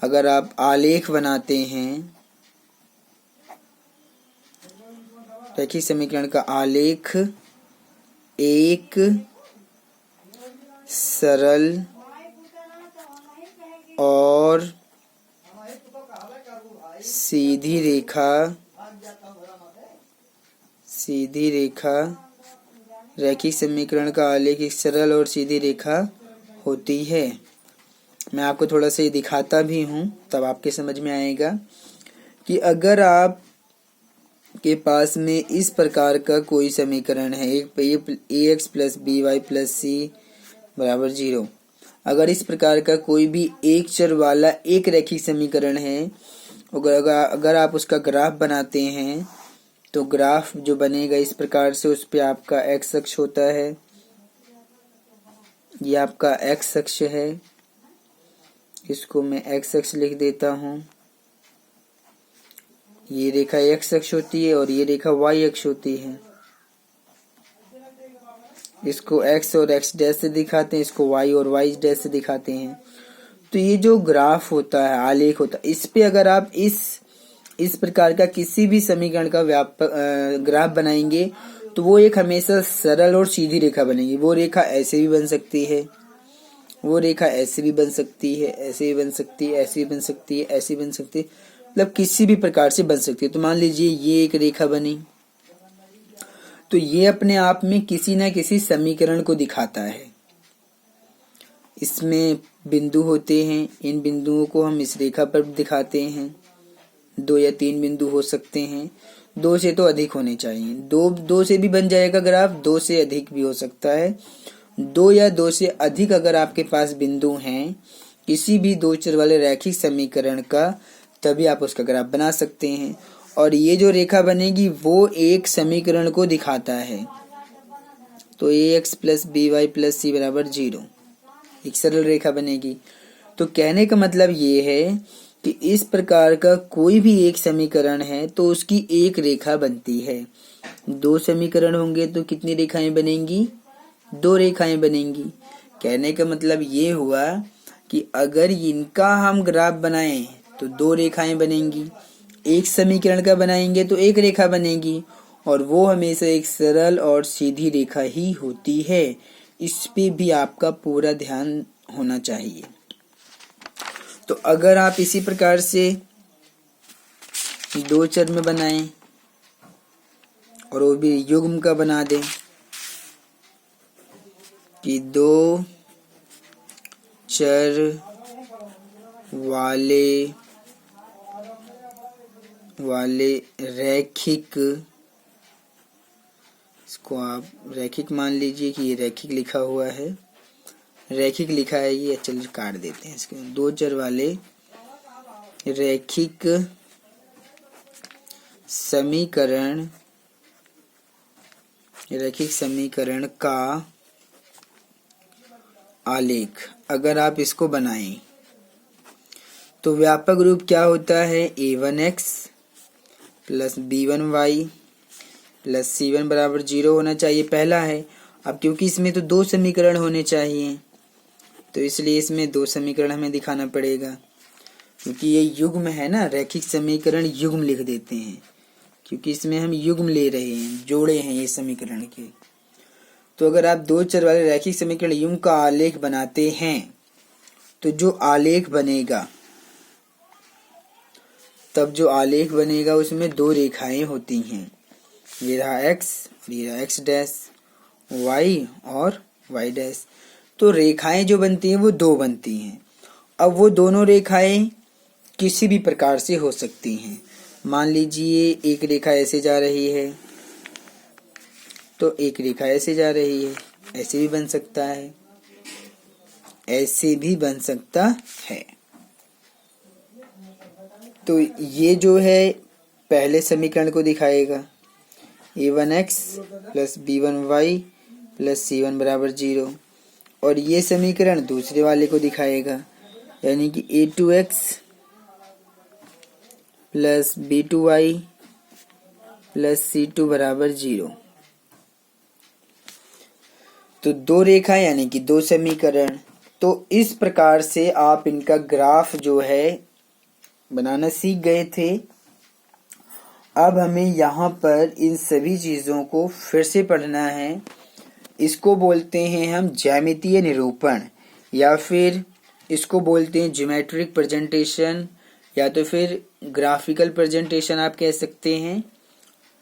Speaker 1: अगर आप आलेख बनाते हैं, रैखिक समीकरण का आलेख एक सरल और सीधी रेखा रैखिक समीकरण का आलेख एक सरल और सीधी रेखा होती है। मैं आपको थोड़ा सा ये दिखाता भी हूँ, तब आपके समझ में आएगा कि अगर आप के पास में इस प्रकार का कोई समीकरण है, ax plus B Y plus C बराबर 0, अगर इस प्रकार का कोई भी एक चर वाला एक रैखिक समीकरण है, अगर आप उसका ग्राफ बनाते हैं तो ग्राफ जो बनेगा इस प्रकार से, उस पे आपका एक्स अक्ष होता है, ये आपका एक्स अक्ष है, इसको मैं एक्स अक्ष लिख देता हूँ। ये रेखा एक्स अक्ष होती है और ये रेखा वाई अक्ष होती है। इसको एक्स और एक्स डैश से दिखाते हैं, इसको वाई और वाई डैश से दिखाते हैं। तो ये जो ग्राफ होता है, आलेख होता है, इस पे अगर आप इस प्रकार का किसी भी समीकरण का ग्राफ बनाएंगे तो वो एक हमेशा सरल और सीधी रेखा बनेगी। वो रेखा ऐसे भी बन सकती है, वो रेखा ऐसे भी बन सकती है, ऐसे भी बन सकती है, ऐसे भी बन सकती है, ऐसे भी बन सकती है, मतलब किसी भी प्रकार से बन सकती है। तो मान लीजिए ये एक रेखा बनी, तो ये अपने आप में किसी न किसी समीकरण को दिखाता है। इसमें बिंदु होते हैं, इन बिंदुओं को हम इस रेखा पर दिखाते हैं। 2 या 3 बिंदु हो सकते हैं, 2 से तो अधिक होने चाहिए। 2 से भी बन जाएगा ग्राफ, 2 से अधिक भी हो सकता है। 2 या 2 से अधिक अगर आपके पास बिंदु हैं किसी भी दो चर वाले रैखिक समीकरण का, तभी आप उसका ग्राफ बना सकते हैं। और ये जो रेखा बनेगी वो एक समीकरण को दिखाता है। तो ax plus B Y plus C बराबर 0 एक सरल रेखा बनेगी। तो कहने का मतलब ये है कि इस प्रकार का कोई भी एक समीकरण है तो उसकी एक रेखा बनती है। 2 समीकरण होंगे तो कितनी रेखाएं बनेंगी? 2 रेखाएं बनेंगी। कहने का मतलब ये हुआ कि अगर इनका हम ग्राफ बनाएं तो 2 रेखाएं बनेंगी। एक समीकरण का बनाएंगे तो एक रेखा बनेगी, और वो हमेशा एक सरल और सीधी रेखा ही होती है। इस पे भी आपका पूरा ध्यान होना चाहिए। तो अगर आप इसी प्रकार से दो चर में बनाएं और वो भी युग्म का बना दें कि दो चर वाले रैखिक, इसको आप रैखिक मान लीजिए कि ये रैखिक लिखा हुआ है, रैखिक लिखा है ये, चलिए काट देते हैं इसके। दो चर वाले रैखिक समीकरण का आलेख अगर आप इसको बनाएं तो व्यापक रूप क्या होता है, a1x plus b1y plus c1 बराबर 0 होना चाहिए, पहला है। अब क्योंकि इसमें तो दो समीकरण होने चाहिए तो इसलिए इसमें दो समीकरण हमें दिखाना पड़ेगा, क्योंकि ये युग्म है ना, रैखिक समीकरण युग्म लिख देते हैं क्योंकि इसमें हम युग्म ले रहे हैं, जोड़े हैं ये समीकरण के। तो अगर आप दो चर वाले रैखिक समीकरण युग्म का आलेख बनाते हैं तो जो आलेख बनेगा, तब जो आलेख बनेगा उसमें दो रेखाएं होती हैं, ये रहा x और ये रहा x डैश, y और y डैश। तो रेखाएं जो बनती हैं वो दो बनती हैं। अब वो दोनों रेखाएं किसी भी प्रकार से हो सकती हैं। मान लीजिए एक रेखा ऐसे जा रही है तो एक रेखा ऐसे जा रही है, ऐसे भी बन सकता है, ऐसे भी बन सकता है। तो ये जो है पहले समीकरण को दिखाएगा, a1x plus b1y plus c1 बराबर 0, और ये समीकरण दूसरे वाले को दिखाएगा, यानी कि a2x plus b2y plus c2 बराबर 0। तो दो रेखा यानी कि दो समीकरण। तो इस प्रकार से आप इनका ग्राफ जो है बनाना सीख गए थे। अब हमें यहाँ पर इन सभी चीज़ों को फिर से पढ़ना है। इसको बोलते हैं हम ज्यामितीय निरूपण, या फिर इसको बोलते हैं ज्योमेट्रिक प्रेजेंटेशन, या तो फिर ग्राफिकल प्रेजेंटेशन आप कह सकते हैं।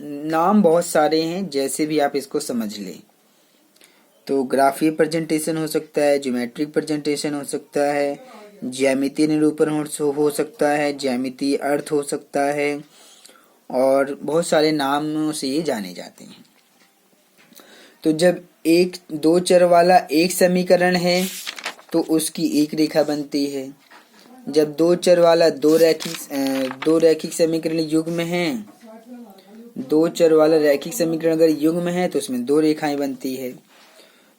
Speaker 1: नाम बहुत सारे हैं, जैसे भी आप इसको समझ लें। तो ग्राफीय प्रेजेंटेशन हो सकता है, ज्योमेट्रिक प्रेजेंटेशन हो सकता है, ज्यामितीय निरूपण हो सकता है, ज्यामितीय अर्थ हो सकता है, और बहुत सारे नामों से ये जाने जाते हैं। तो जब एक दो चर वाला एक समीकरण है तो उसकी एक रेखा बनती है। जब दो चर वाला दो रैखिक समीकरण युग्म है, दो चर वाला रैखिक समीकरण अगर युग्म है तो उसमें दो रेखाएं बनती है।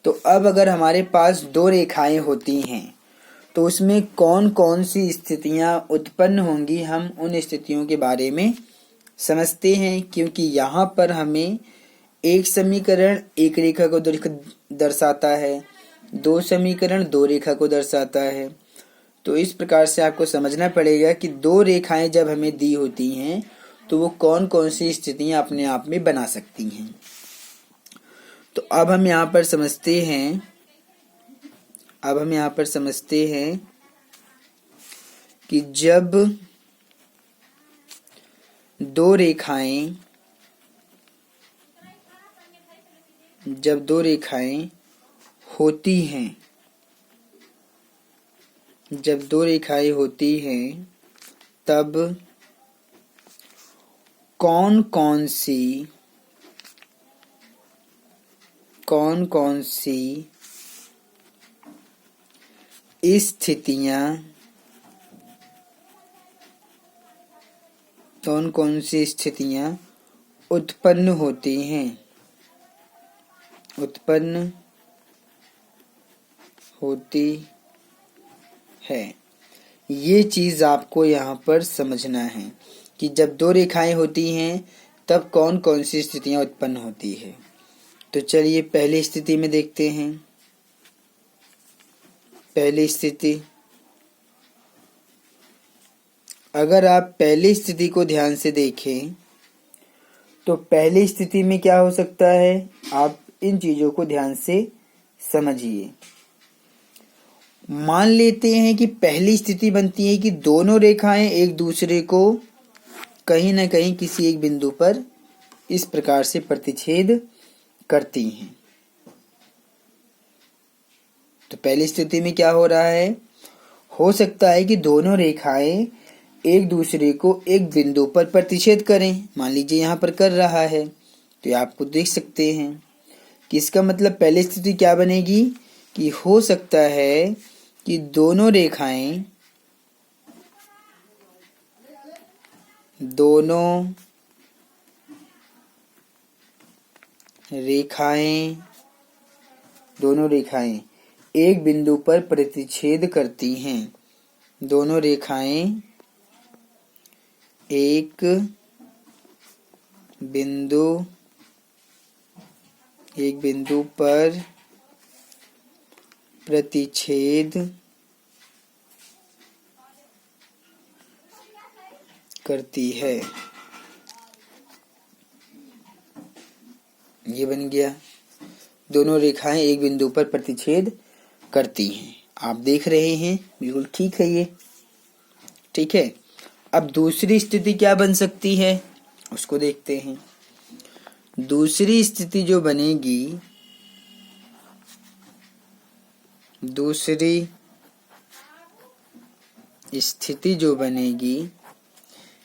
Speaker 1: तो अब अगर हमारे पास दो रेखाएं होती हैं तो उसमें कौन कौन सी स्थितियां उत्पन्न होंगी, हम उन स्थितियों के बारे में समझते हैं। क्योंकि यहाँ पर हमें एक समीकरण एक रेखा को दर्शाता है, दो समीकरण दो रेखा को दर्शाता है। तो इस प्रकार से आपको समझना पड़ेगा कि दो रेखाएं जब हमें दी होती हैं तो वो कौन कौन सी स्थितियां अपने आप में बना सकती हैं। तो अब हम यहाँ पर समझते हैं कि जब दो रेखाएं होती हैं, तब कौन कौन सी स्थितियां उत्पन्न होती है। ये चीज आपको यहाँ पर समझना है कि जब दो रेखाएं होती हैं तब कौन कौन सी स्थितियां उत्पन्न होती है। तो चलिए पहली स्थिति में देखते हैं। पहली स्थिति, अगर आप पहली स्थिति को ध्यान से देखें तो पहली स्थिति में क्या हो सकता है, आप इन चीजों को ध्यान से समझिए। मान लेते हैं कि पहली स्थिति बनती है कि दोनों रेखाएं एक दूसरे को कहीं न कहीं किसी एक बिंदु पर इस प्रकार से प्रतिच्छेद करती हैं। तो पहली स्थिति में क्या हो रहा है, हो सकता है कि दोनों रेखाएं एक दूसरे को एक बिंदु पर प्रतिच्छेद करें। मान लीजिए यहाँ पर कर रहा है, तो ये आपको देख सकते हैं कि इसका मतलब पहली स्थिति क्या बनेगी कि हो सकता है कि दोनों रेखाएं एक बिंदु पर प्रतिच्छेद करती हैं। दोनों रेखाएं एक बिंदु पर प्रतिच्छेद करती है। ये बन गया, दोनों रेखाएं एक बिंदु पर प्रतिच्छेद करती हैं। आप देख रहे हैं, बिल्कुल ठीक है ये। ठीक है, अब दूसरी स्थिति क्या बन सकती है उसको देखते हैं। दूसरी स्थिति जो बनेगी,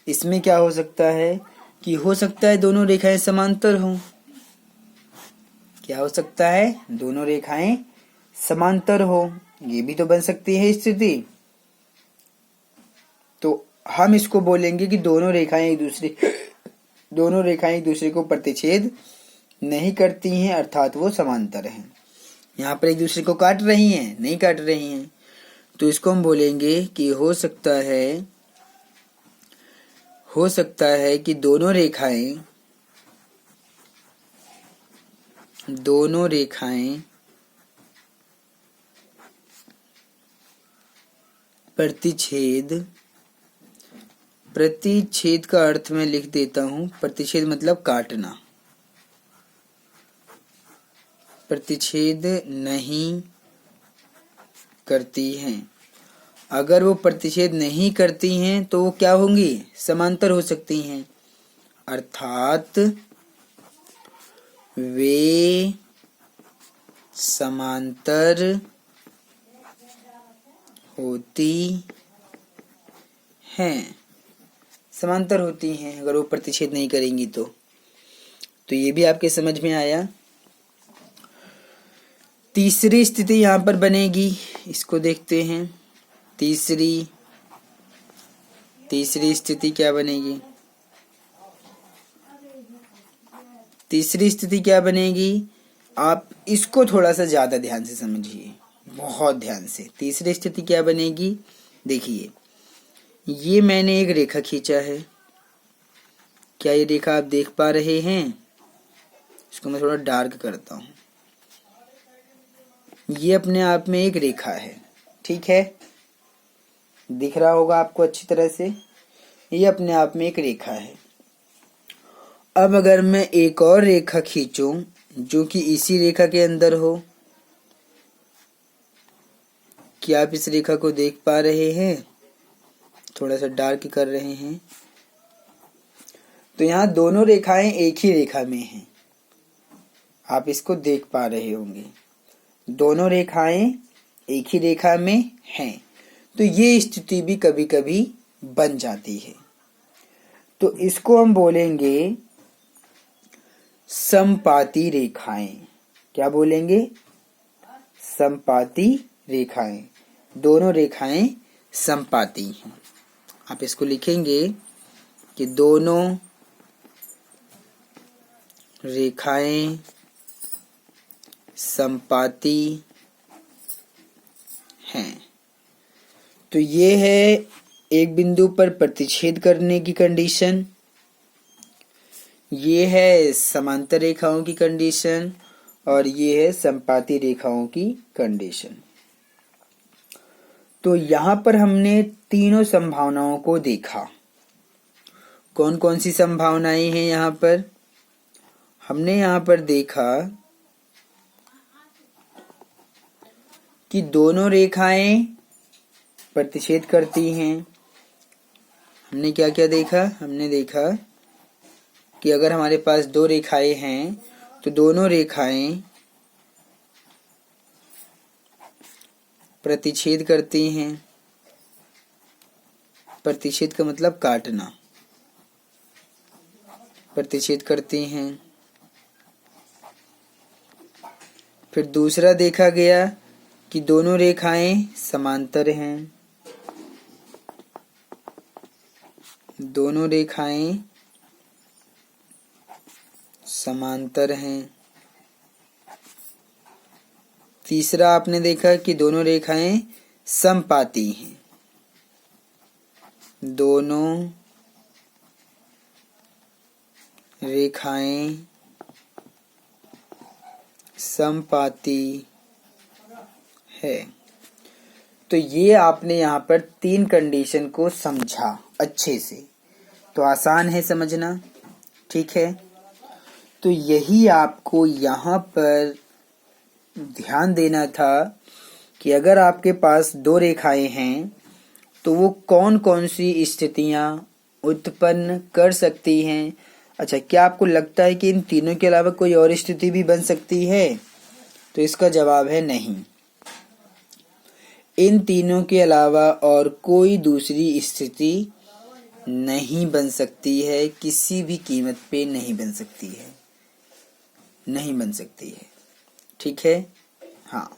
Speaker 1: इसमें क्या हो सकता है कि हो सकता है दोनों रेखाएं समांतर हों। क्या हो सकता है? दोनों रेखाएं समांतर हो। ये भी तो बन सकती है स्थिति। तो हम इसको बोलेंगे कि दोनों रेखाएं एक दूसरे को प्रतिच्छेद नहीं करती हैं, अर्थात वो समांतर हैं। यहाँ पर एक दूसरे को काट रही हैं? नहीं काट रही हैं। तो इसको हम बोलेंगे कि हो सकता है कि दोनों रेखाएं प्रतिच्छेद का अर्थ मैं लिख देता हूं। प्रतिच्छेद मतलब काटना। प्रतिच्छेद नहीं करती हैं। अगर वो प्रतिच्छेद नहीं करती हैं तो वो क्या होंगी? समांतर हो सकती हैं, अर्थात वे समांतर होती हैं। समांतर होती हैं अगर वो प्रतिच्छेद नहीं करेंगी तो ये भी आपके समझ में आया। तीसरी स्थिति यहाँ पर बनेगी, इसको देखते हैं। तीसरी स्थिति क्या बनेगी? तीसरी स्थिति क्या बनेगी? आप इसको थोड़ा सा ज्यादा ध्यान से समझिए, बहुत ध्यान से। तीसरी स्थिति क्या बनेगी? देखिए, ये मैंने एक रेखा खींचा है। क्या ये रेखा आप देख पा रहे हैं? इसको मैं थोड़ा डार्क करता हूं। ये अपने आप में एक रेखा है, ठीक है, दिख रहा होगा आपको अच्छी तरह से। ये अपने आप में एक रेखा है। अब अगर मैं एक और रेखा खींचूं जो कि इसी रेखा के अंदर हो, क्या आप इस रेखा को देख पा रहे हैं? थोड़ा सा डार्क कर रहे हैं। तो यहाँ दोनों रेखाएं एक ही रेखा में हैं, आप इसको देख पा रहे होंगे। दोनों रेखाएं एक ही रेखा में हैं। तो ये स्थिति भी कभी कभी बन जाती है। तो इसको हम बोलेंगे समपाती रेखाएं। क्या बोलेंगे? समपाती रेखाएं। दोनों रेखाएं समपाती हैं। आप इसको लिखेंगे कि दोनों रेखाएं समपाती हैं। तो ये है एक बिंदु पर प्रतिच्छेद करने की कंडीशन, ये है समांतर रेखाओं की कंडीशन, और ये है समपाती रेखाओं की कंडीशन। तो यहाँ पर हमने तीनों संभावनाओं को देखा। कौन कौन सी संभावनाएं हैं यहाँ पर? हमने यहाँ पर देखा कि दोनों रेखाएं प्रतिच्छेद करती हैं। हमने क्या क्या देखा? हमने देखा कि अगर हमारे पास दो रेखाएं हैं तो दोनों रेखाएं प्रतिच्छेद करती हैं। प्रतिच्छेद का मतलब काटना। प्रतिच्छेद करती हैं। फिर दूसरा देखा गया कि दोनों रेखाएं समांतर हैं, दोनों रेखाएं समांतर हैं। तीसरा आपने देखा कि दोनों रेखाएं समपाती हैं, दोनों रेखाएं समपाती है। तो ये आपने यहाँ पर 3 कंडीशन को समझा अच्छे से, तो आसान है समझना, ठीक है। तो यही आपको यहाँ पर ध्यान देना था कि अगर आपके पास 2 रेखाएं हैं तो वो कौन कौन सी स्थितियां उत्पन्न कर सकती हैं। अच्छा, क्या आपको लगता है कि इन तीनों के अलावा कोई और स्थिति भी बन सकती है? तो इसका जवाब है नहीं। इन तीनों के अलावा और कोई दूसरी स्थिति नहीं बन सकती है, किसी भी कीमत पे नहीं बन सकती है, नहीं बन सकती है, ठीक है। हाँ,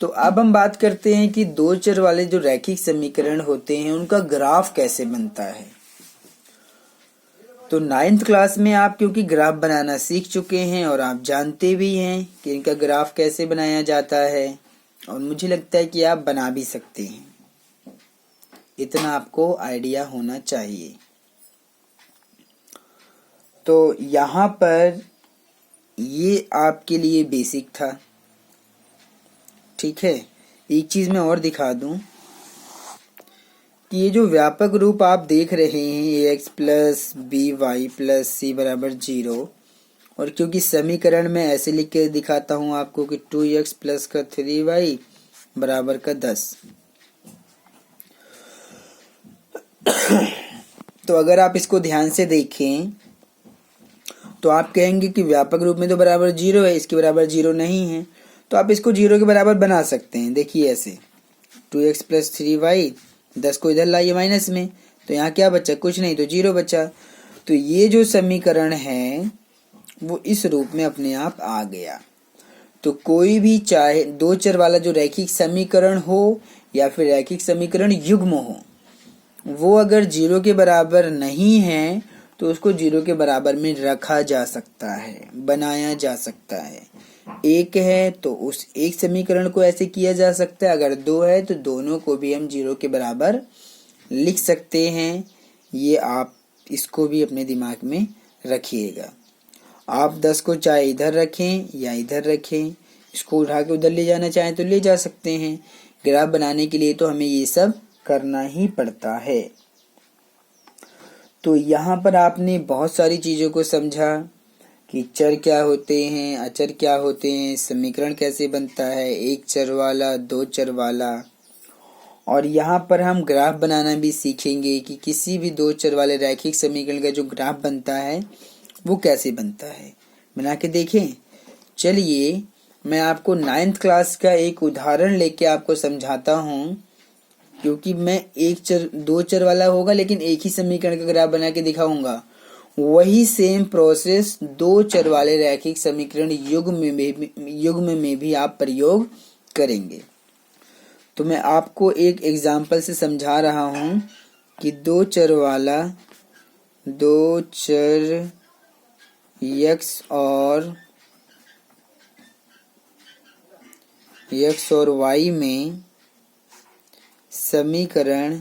Speaker 1: तो अब हम बात करते हैं कि 2 चर वाले जो रैखिक समीकरण होते हैं उनका ग्राफ कैसे बनता है। तो 9th क्लास में आप क्योंकि ग्राफ बनाना सीख चुके हैं और आप जानते भी हैं कि इनका ग्राफ कैसे बनाया जाता है, और मुझे लगता है कि आप बना भी सकते हैं, इतना आपको आइडिया होना चाहिए। तो यहाँ पर ये आपके लिए बेसिक था, ठीक है। एक चीज मैं और दिखा दूं कि ये जो व्यापक रूप आप देख रहे हैं ax plus B Y plus C बराबर 0, और क्योंकि समीकरण में ऐसे लिख के दिखाता हूं आपको कि 2x प्लस का 3y बराबर का 10। तो अगर आप इसको ध्यान से देखें तो आप कहेंगे कि व्यापक रूप में तो बराबर 0 है, इसके बराबर 0 नहीं है, तो आप इसको 0 के बराबर बना सकते हैं। देखिए ऐसे 2x प्लस 3y, 10 को इधर लाइए माइनस में, तो यहाँ क्या बचा? कुछ नहीं, तो 0 बचा। तो ये जो समीकरण है वो इस रूप में अपने आप आ गया। तो कोई भी चाहे 2 चर वाला जो रैखिक समीकरण हो या फिर रैखिक समीकरण युग्म हो, वो अगर 0 के बराबर नहीं है तो उसको 0 के बराबर में रखा जा सकता है, बनाया जा सकता है। 1 है तो उस एक समीकरण को ऐसे किया जा सकता है, अगर 2 है तो दोनों को भी हम 0 के बराबर लिख सकते हैं। ये आप इसको भी अपने दिमाग में रखिएगा। आप 10 को चाहे इधर रखें या इधर रखें, इसको उठा के उधर ले जाना चाहें तो ले जा सकते हैं। ग्राफ बनाने के लिए तो हमें ये सब करना ही पड़ता है। तो यहाँ पर आपने बहुत सारी चीज़ों को समझा कि चर क्या होते हैं, अचर क्या होते हैं, समीकरण कैसे बनता है, 1 चर वाला, 2 चर वाला, और यहाँ पर हम ग्राफ बनाना भी सीखेंगे कि किसी भी 2 चर वाले रैखिक समीकरण का जो ग्राफ बनता है वो कैसे बनता है। बना के देखें। चलिए मैं आपको 9th क्लास का एक उदाहरण लेके आपको समझाता हूँ, क्योंकि मैं 1 चर 2 चर वाला होगा लेकिन एक ही समीकरण का ग्राफ बना के दिखाऊंगा। वही सेम प्रोसेस 2 चर वाले रैखिक समीकरण युग्म में भी आप प्रयोग करेंगे। तो मैं आपको एक एग्जाम्पल से समझा रहा हूं कि 2 चर वाला 2 चर x और y में समीकरण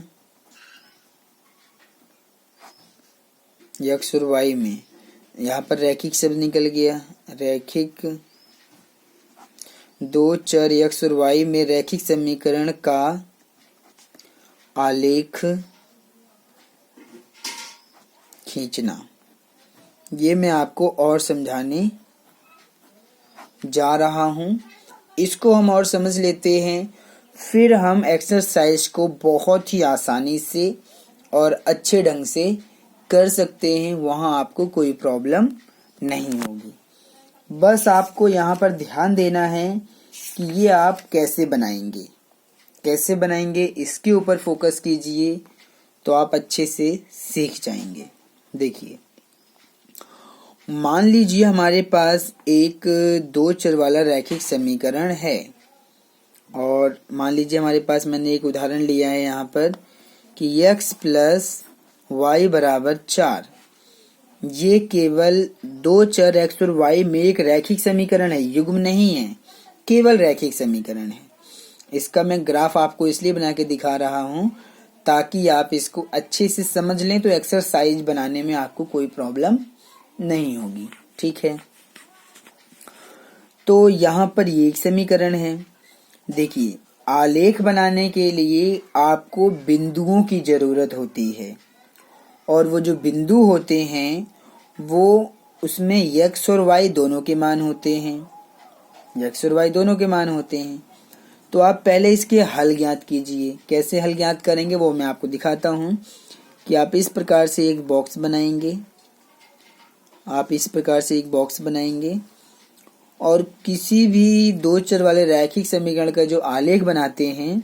Speaker 1: x और y में, यहाँ पर रैखिक शब्द निकल गया, रैखिक 2 चर x और y में रैखिक समीकरण का आलेख खींचना, ये मैं आपको और समझाने जा रहा हूं। इसको हम और समझ लेते हैं, फिर हम एक्सरसाइज को बहुत ही आसानी से और अच्छे ढंग से कर सकते हैं, वहां आपको कोई प्रॉब्लम नहीं होगी। बस आपको यहाँ पर ध्यान देना है कि ये आप कैसे बनाएंगे इसके ऊपर फोकस कीजिए, तो आप अच्छे से सीख जाएंगे। देखिए मान लीजिए हमारे पास एक दो चर वाला रैखिक समीकरण है और मान लीजिए हमारे पास मैंने एक उदाहरण लिया है यहाँ पर कि x प्लस वाई बराबर 4। ये केवल दो चर x और y में एक रैखिक समीकरण है, युग्म नहीं है, केवल रैखिक समीकरण है। इसका मैं ग्राफ आपको इसलिए बना के दिखा रहा हूँ ताकि आप इसको अच्छे से समझ लें, तो एक्सरसाइज बनाने में आपको कोई प्रॉब्लम नहीं होगी। ठीक है, तो यहाँ पर ये एक समीकरण है। देखिए, आलेख बनाने के लिए आपको बिंदुओं की जरूरत होती है और वो जो बिंदु होते हैं वो उसमें x और y दोनों के मान होते हैं, x और y दोनों के मान होते हैं। तो आप पहले इसके हल ज्ञात कीजिए। कैसे हल ज्ञात करेंगे वो मैं आपको दिखाता हूँ कि आप इस प्रकार से एक बॉक्स बनाएंगे, आप इस प्रकार से एक बॉक्स बनाएंगे और किसी भी दो चर वाले रैखिक समीकरण का जो आलेख बनाते हैं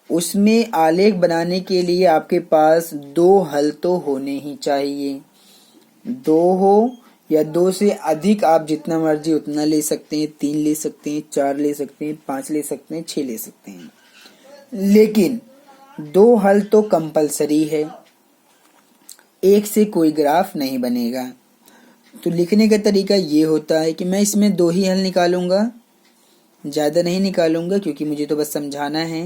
Speaker 1: उसमें आलेख बनाने के लिए आपके पास दो हल तो होने ही चाहिए। दो हो या दो से अधिक, आप जितना मर्जी उतना ले सकते हैं, 3 ले सकते हैं, 4 ले सकते हैं, 5 ले सकते हैं, 6 ले सकते हैं, लेकिन दो हल तो कंपलसरी है। एक से कोई ग्राफ नहीं बनेगा। तो लिखने का तरीका ये होता है कि मैं इसमें दो ही हल निकालूंगा, ज़्यादा नहीं निकालूंगा क्योंकि मुझे तो बस समझाना है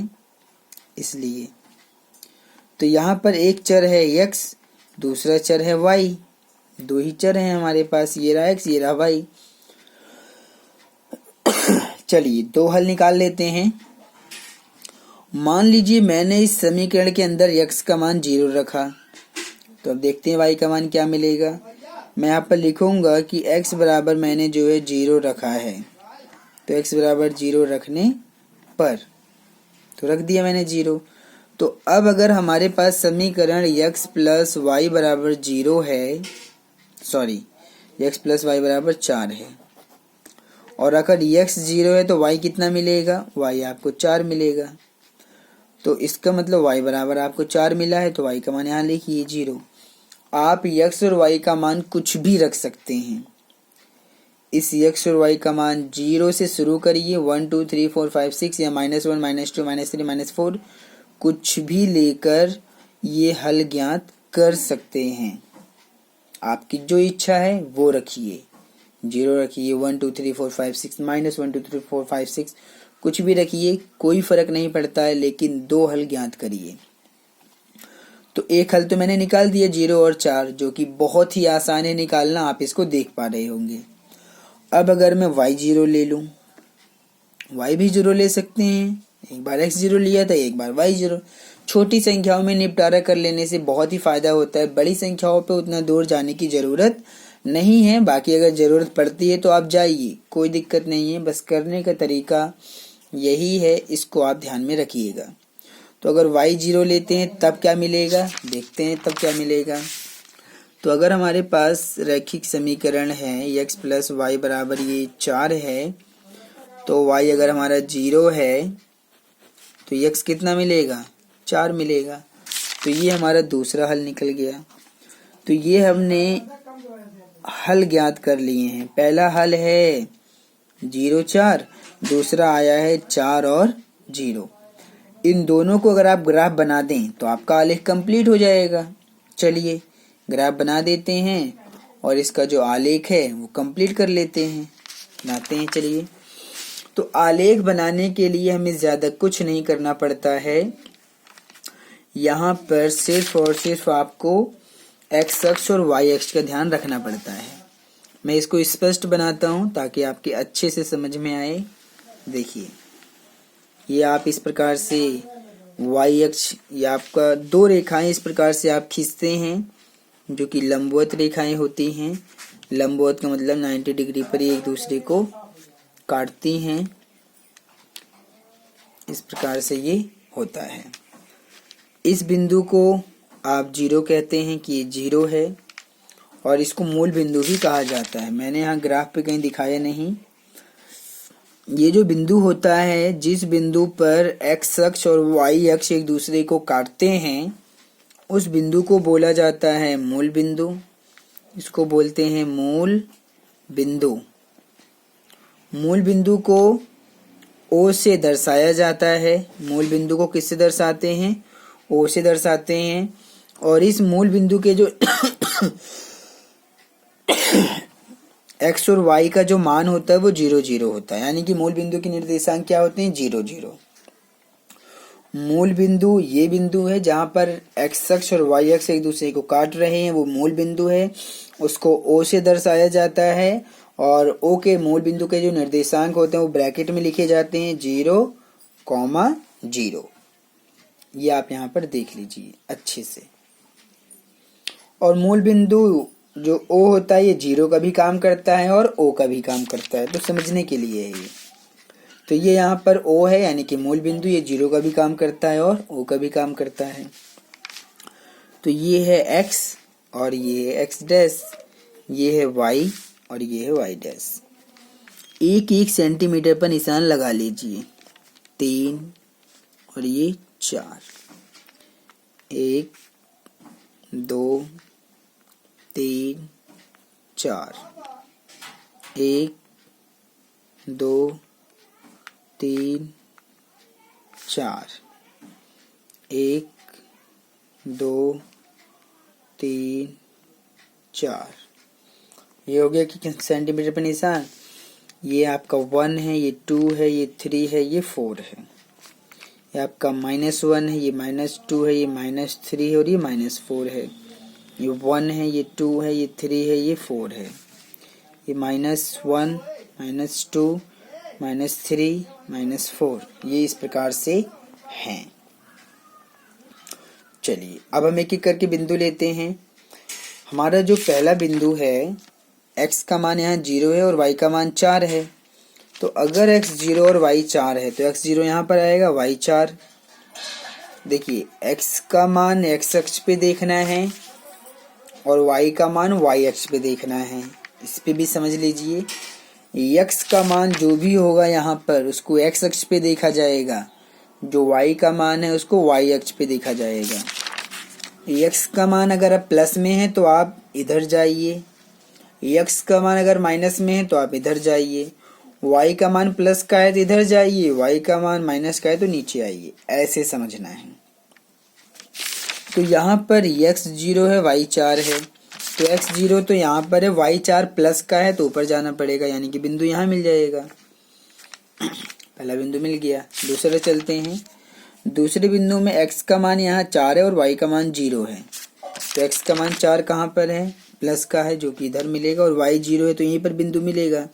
Speaker 1: इसलिए। तो यहाँ पर एक चर है x, दूसरा चर है y, दो ही चर हैं हमारे पास, ये रहा x, ये रहा y। चलिए दो हल निकाल लेते हैं। मान लीजिए मैंने इस समीकरण के अंदर x का मान 0 रखा, तो अब देखते हैं y का मान क्या मिलेगा। मैं यहाँ पर लिखूंगा कि x बराबर मैंने जो है 0 रखा है, तो x बराबर 0 रखने पर तो रख दिया मैंने 0। तो अब अगर हमारे पास समीकरण x प्लस वाई बराबर 0 है, सॉरी x प्लस वाई बराबर 4 है, और अगर x 0 है तो y कितना मिलेगा, y आपको 4 मिलेगा। तो इसका मतलब y बराबर आपको 4 मिला है, तो y का मान यहाँ लिखिए 0। आप x और y का मान कुछ भी रख सकते हैं। इस x और y का मान 0 से शुरू करिए, 1 2 3 4 5 6 या -1 -2 -3 -4 कुछ भी लेकर ये हल ज्ञात कर सकते हैं। आपकी जो इच्छा है वो रखिए, 0 रखिए, 1 2 3 4 5 6 -1 2 3 4 5 6 कुछ भी रखिए, कोई फर्क नहीं पड़ता है, लेकिन दो हल ज्ञात करिए। तो एक हल तो मैंने निकाल दिया 0 और 4, जो कि बहुत ही आसान है निकालना, आप इसको देख पा रहे होंगे। अब अगर मैं y0 ले लूं, y भी 0 ले सकते हैं, एक बार x0 लिया था, एक बार y0। छोटी संख्याओं में निपटारा कर लेने से बहुत ही फायदा होता है, बड़ी संख्याओं पे उतना दूर जाने की जरूरत नहीं है। बाकी अगर जरूरत पड़ती है तो आप जाइए, कोई दिक्कत नहीं है, बस करने का तरीका यही है, इसको आप ध्यान में रखिएगा। तो अगर y0 लेते हैं तब क्या मिलेगा, देखते हैं तब क्या मिलेगा। तो अगर हमारे पास रैखिक समीकरण है x प्लस वाई बराबर ये 4 है, तो y अगर हमारा 0 है तो x कितना मिलेगा, 4 मिलेगा। तो ये हमारा दूसरा हल निकल गया। तो ये हमने हल ज्ञात कर लिए हैं। पहला हल है 0 4, दूसरा आया है 4 और 0। इन दोनों को अगर आप ग्राफ बना दें तो आपका आलेख कंप्लीट हो जाएगा। चलिए ग्राफ बना देते हैं और इसका जो आलेख है वो कंप्लीट कर लेते हैं, बनाते हैं। चलिए, तो आलेख बनाने के लिए हमें ज़्यादा कुछ नहीं करना पड़ता है। यहाँ पर सिर्फ और सिर्फ आपको x अक्ष और y अक्ष का ध्यान रखना पड़ता है। मैं इसको स्पष्ट बनाता हूँ ताकि आपके अच्छे से समझ में आए। देखिए, ये आप इस प्रकार से y अक्ष, ये आपका दो रेखाएं इस प्रकार से आप खींचते हैं जो कि लंबवत रेखाएं होती हैं। लंबवत का मतलब 90 डिग्री पर ये एक दूसरे को काटती हैं। इस प्रकार से ये होता है। इस बिंदु को आप 0 कहते हैं कि ये 0 है और इसको मूल बिंदु भी कहा जाता है। मैंने यहाँ ग्राफ पे कहीं दिखाया नहीं। ये जो बिंदु होता है, जिस बिंदु पर x अक्ष और y अक्ष एक दूसरे को काटते हैं, उस बिंदु को बोला जाता है मूल बिंदु। इसको बोलते हैं मूल बिंदु। मूल बिंदु को ओ से दर्शाया जाता है। मूल बिंदु को किससे दर्शाते हैं? ओ से दर्शाते हैं। और इस मूल बिंदु के जो एक्स और वाई का जो मान होता है वो 0 0 होता है, यानी कि मूल बिंदु के निर्देशांक क्या होते हैं? 0 0। मूल बिंदु ये बिंदु है जहां पर एक्स अक्ष और वाई अक्ष एक दूसरे को काट रहे हैं, वो मूल बिंदु है। उसको ओ से दर्शाया जाता है और ओ के मूल बिंदु के जो निर्देशांक होते हैं वो ब्रैकेट में लिखे जाते हैं 0,0। ये आप यहाँ पर देख लीजिए अच्छे से। और मूल बिंदु जो ओ होता है ये 0 का भी काम करता है और ओ का भी काम करता है, तो समझने के लिए है ये। तो ये यहाँ पर ओ है, यानी कि मूल बिंदु, ये 0 का भी काम करता है और ओ का भी काम करता है। तो ये है एक्स और ये है एक्स डैश, ये है वाई और ये है वाई डैश। 1 सेंटीमीटर पर निशान लगा लीजिए। 3 और ये 4। 1 2 3 4। 1 2 3 4। 1 2 3 4। ये हो गया कि सेंटीमीटर पर निशान। ये आपका 1 है, ये 2 है, ये 3 है, ये 4 है। ये आपका -1 है, ये -2 है, ये -3 है और ये -4 है। ये 1 है, ये 2 है, ये 3 है, ये 4 है। ये -1 -2 -3 -4, ये इस प्रकार से हैं। चलिए अब हम एक एक करके बिंदु लेते हैं। हमारा जो पहला बिंदु है, x का मान यहाँ 0 है और y का मान 4 है। तो अगर x 0 और y 4 है तो x 0 यहाँ पर आएगा, y 4। देखिए x का मान x अक्ष पे देखना है और y का मान y अक्ष पे देखना है। इस पे भी समझ लीजिए, x का मान जो भी होगा यहाँ पर उसको x अक्ष पे देखा जाएगा, जो y का मान है उसको y अक्ष पे देखा जाएगा। x का मान अगर आप प्लस में है तो आप इधर जाइए, x का मान अगर माइनस में है तो आप इधर जाइए, y का मान प्लस का है तो इधर जाइए, y का मान माइनस का है तो नीचे आइए। ऐसे समझना है। तो यहाँ पर x 0 है, y 4 है। तो x 0 तो यहाँ पर है, y 4 प्लस का है तो ऊपर जाना पड़ेगा, यानी कि बिंदु यहाँ मिल जाएगा। पहला बिंदु मिल गया। दूसरा चलते हैं। दूसरे बिंदु में x का मान यहाँ 4 है और y का मान 0 है। तो x का मान 4 कहाँ पर है? प्लस का है, जो कि इधर मिलेगा, और y 0 है तो यहीं पर बिंदु मिलेगा।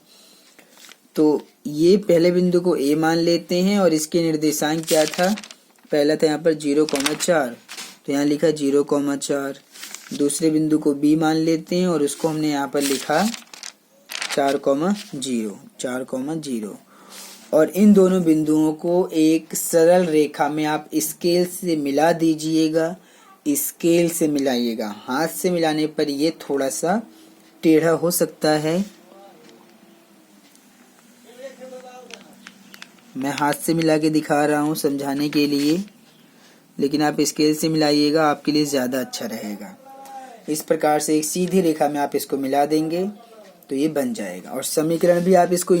Speaker 1: तो ये पहले बिंदु को a मान लेते हैं और इसके निर्देशांक क्या था? पहला था यहाँ पर 0,4, तो यहाँ लिखा 0,4। दूसरे बिंदु को b मान लेते हैं और उसको हमने यहाँ पर लिखा 4,0। और इन दोनों बिंदुओं को एक सरल रेखा में आप स्केल से मिला दीजिएगा। स्केल से मिलाइएगा, हाथ से मिलाने पर ये थोड़ा सा टेढ़ा हो सकता है। मैं हाथ से मिला के दिखा रहा हूँ समझाने के लिए, लेकिन आप स्केल से मिलाइएगा, आपके लिए ज़्यादा अच्छा रहेगा। इस प्रकार से एक सीधी रेखा में आप इसको मिला देंगे तो ये बन जाएगा। और समीकरण भी आप इसको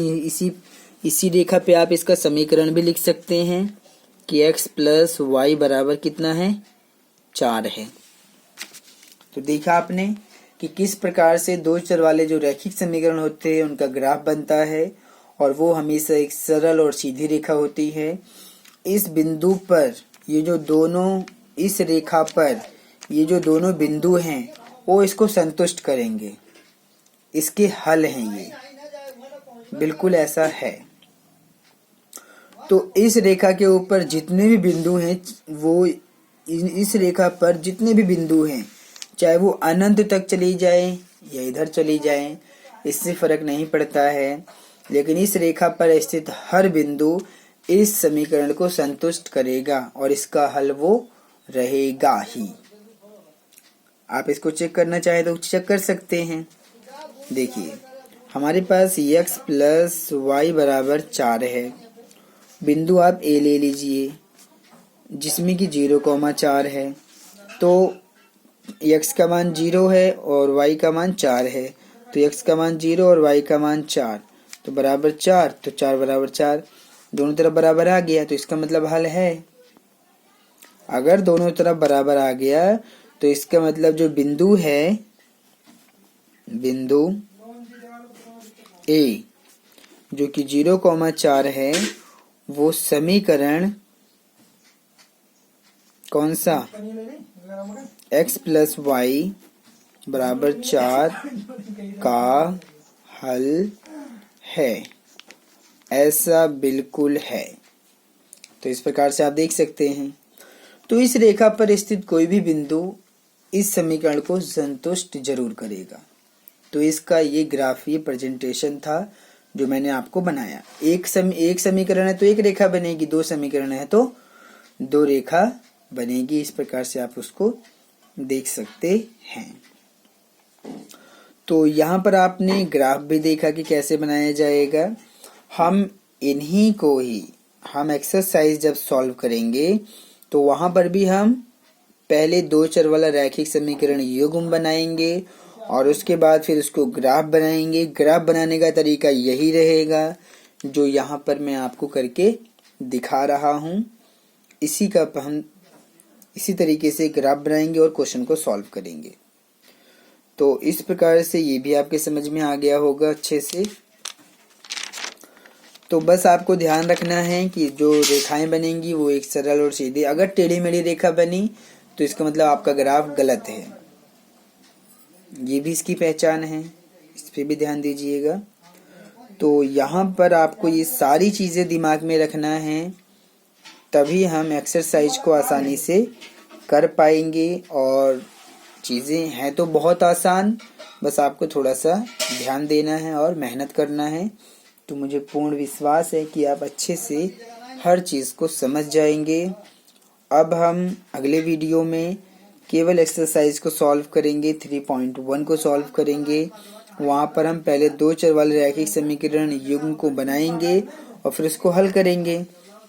Speaker 1: इसी रेखा पे आप इसका समीकरण भी लिख सकते हैं कि x प्लस वाई बराबर कितना है? 4 है। तो देखा आपने कि किस प्रकार से दो चर वाले जो रैखिक समीकरण होते हैं उनका ग्राफ बनता है और वो हमेशा एक सरल और सीधी रेखा होती है। इस बिंदु पर ये जो दोनों, इस रेखा पर ये जो दोनों बिंदु हैं वो इसको संतुष्ट करेंगे, इसके हल हैं, ये बिल्कुल ऐसा है। तो इस रेखा के ऊपर जितने भी बिंदु हैं, वो इस रेखा पर जितने भी बिंदु हैं, चाहे वो अनंत तक चली जाए या इधर चली जाए, इससे फर्क नहीं पड़ता है, लेकिन इस रेखा पर स्थित हर बिंदु इस समीकरण को संतुष्ट करेगा और इसका हल वो रहेगा ही। आप इसको चेक करना चाहे तो चेक कर सकते हैं। देखिए हमारे पास x प्लस वाई बराबर 4 है। बिंदु आप a ले लीजिए जिसमें कि 0,4 है। तो x का मान 0 है और y का मान 4 है, तो x का मान 0 और y का मान 4, तो बराबर 4, तो 4 बराबर 4, दोनों तरफ बराबर आ गया, तो इसका मतलब हल है। अगर दोनों तरफ बराबर आ गया तो इसका मतलब जो बिंदु है, बिंदु ए जो कि 0,4 है, वो समीकरण कौन सा, x प्लस वाई बराबर 4 का हल है। ऐसा बिल्कुल है। तो इस प्रकार से आप देख सकते हैं। तो इस रेखा पर स्थित कोई भी बिंदु इस समीकरण को संतुष्ट जरूर करेगा। तो इसका ये ग्राफ, ये प्रेजेंटेशन था जो मैंने आपको बनाया। एक समीकरण है तो एक रेखा बनेगी, दो समीकरण है तो दो रेखा बनेगी। इस प्रकार से आप उसको देख सकते हैं। तो यहाँ पर आपने ग्राफ भी देखा कि कैसे बनाया जाएगा। हम इन्हीं को ही हम एक्सरसाइज जब सॉल्व करेंगे तो वहां पर भी हम पहले दो चर वाला रैखिक समीकरण युग्म बनाएंगे और उसके बाद फिर उसको ग्राफ बनाएंगे। ग्राफ बनाने का तरीका यही रहेगा जो यहाँ पर मैं आपको करके दिखा रहा हूँ। हम इसी तरीके से ग्राफ बनाएंगे और क्वेश्चन को सॉल्व करेंगे। तो इस प्रकार से ये भी आपके समझ में आ गया होगा अच्छे से। तो बस आपको ध्यान रखना है कि जो रेखाएं बनेंगी वो एक सरल और सीधी, अगर टेढ़ी मेढ़ी रेखा बनी तो इसका मतलब आपका ग्राफ गलत है, ये भी इसकी पहचान है, इस पे भी ध्यान दीजिएगा। तो यहाँ पर आपको ये सारी चीजें दिमाग में रखना है, तभी हम एक्सरसाइज को आसानी से कर पाएंगे। और चीजें हैं तो बहुत आसान, बस आपको थोड़ा सा ध्यान देना है और मेहनत करना है। तो मुझे पूर्ण विश्वास है कि आप अच्छे से हर चीज को समझ जाएंगे। अब हम अगले वीडियो में केवल एक्सरसाइज को सॉल्व करेंगे, 3.1 को सॉल्व करेंगे। वहां पर हम पहले दो चर वाले रैखिक समीकरण युग्म को बनाएंगे और फिर उसको हल करेंगे।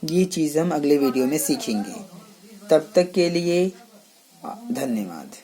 Speaker 1: ये चीज हम अगले वीडियो में सीखेंगे। तब तक के लिए धन्यवाद।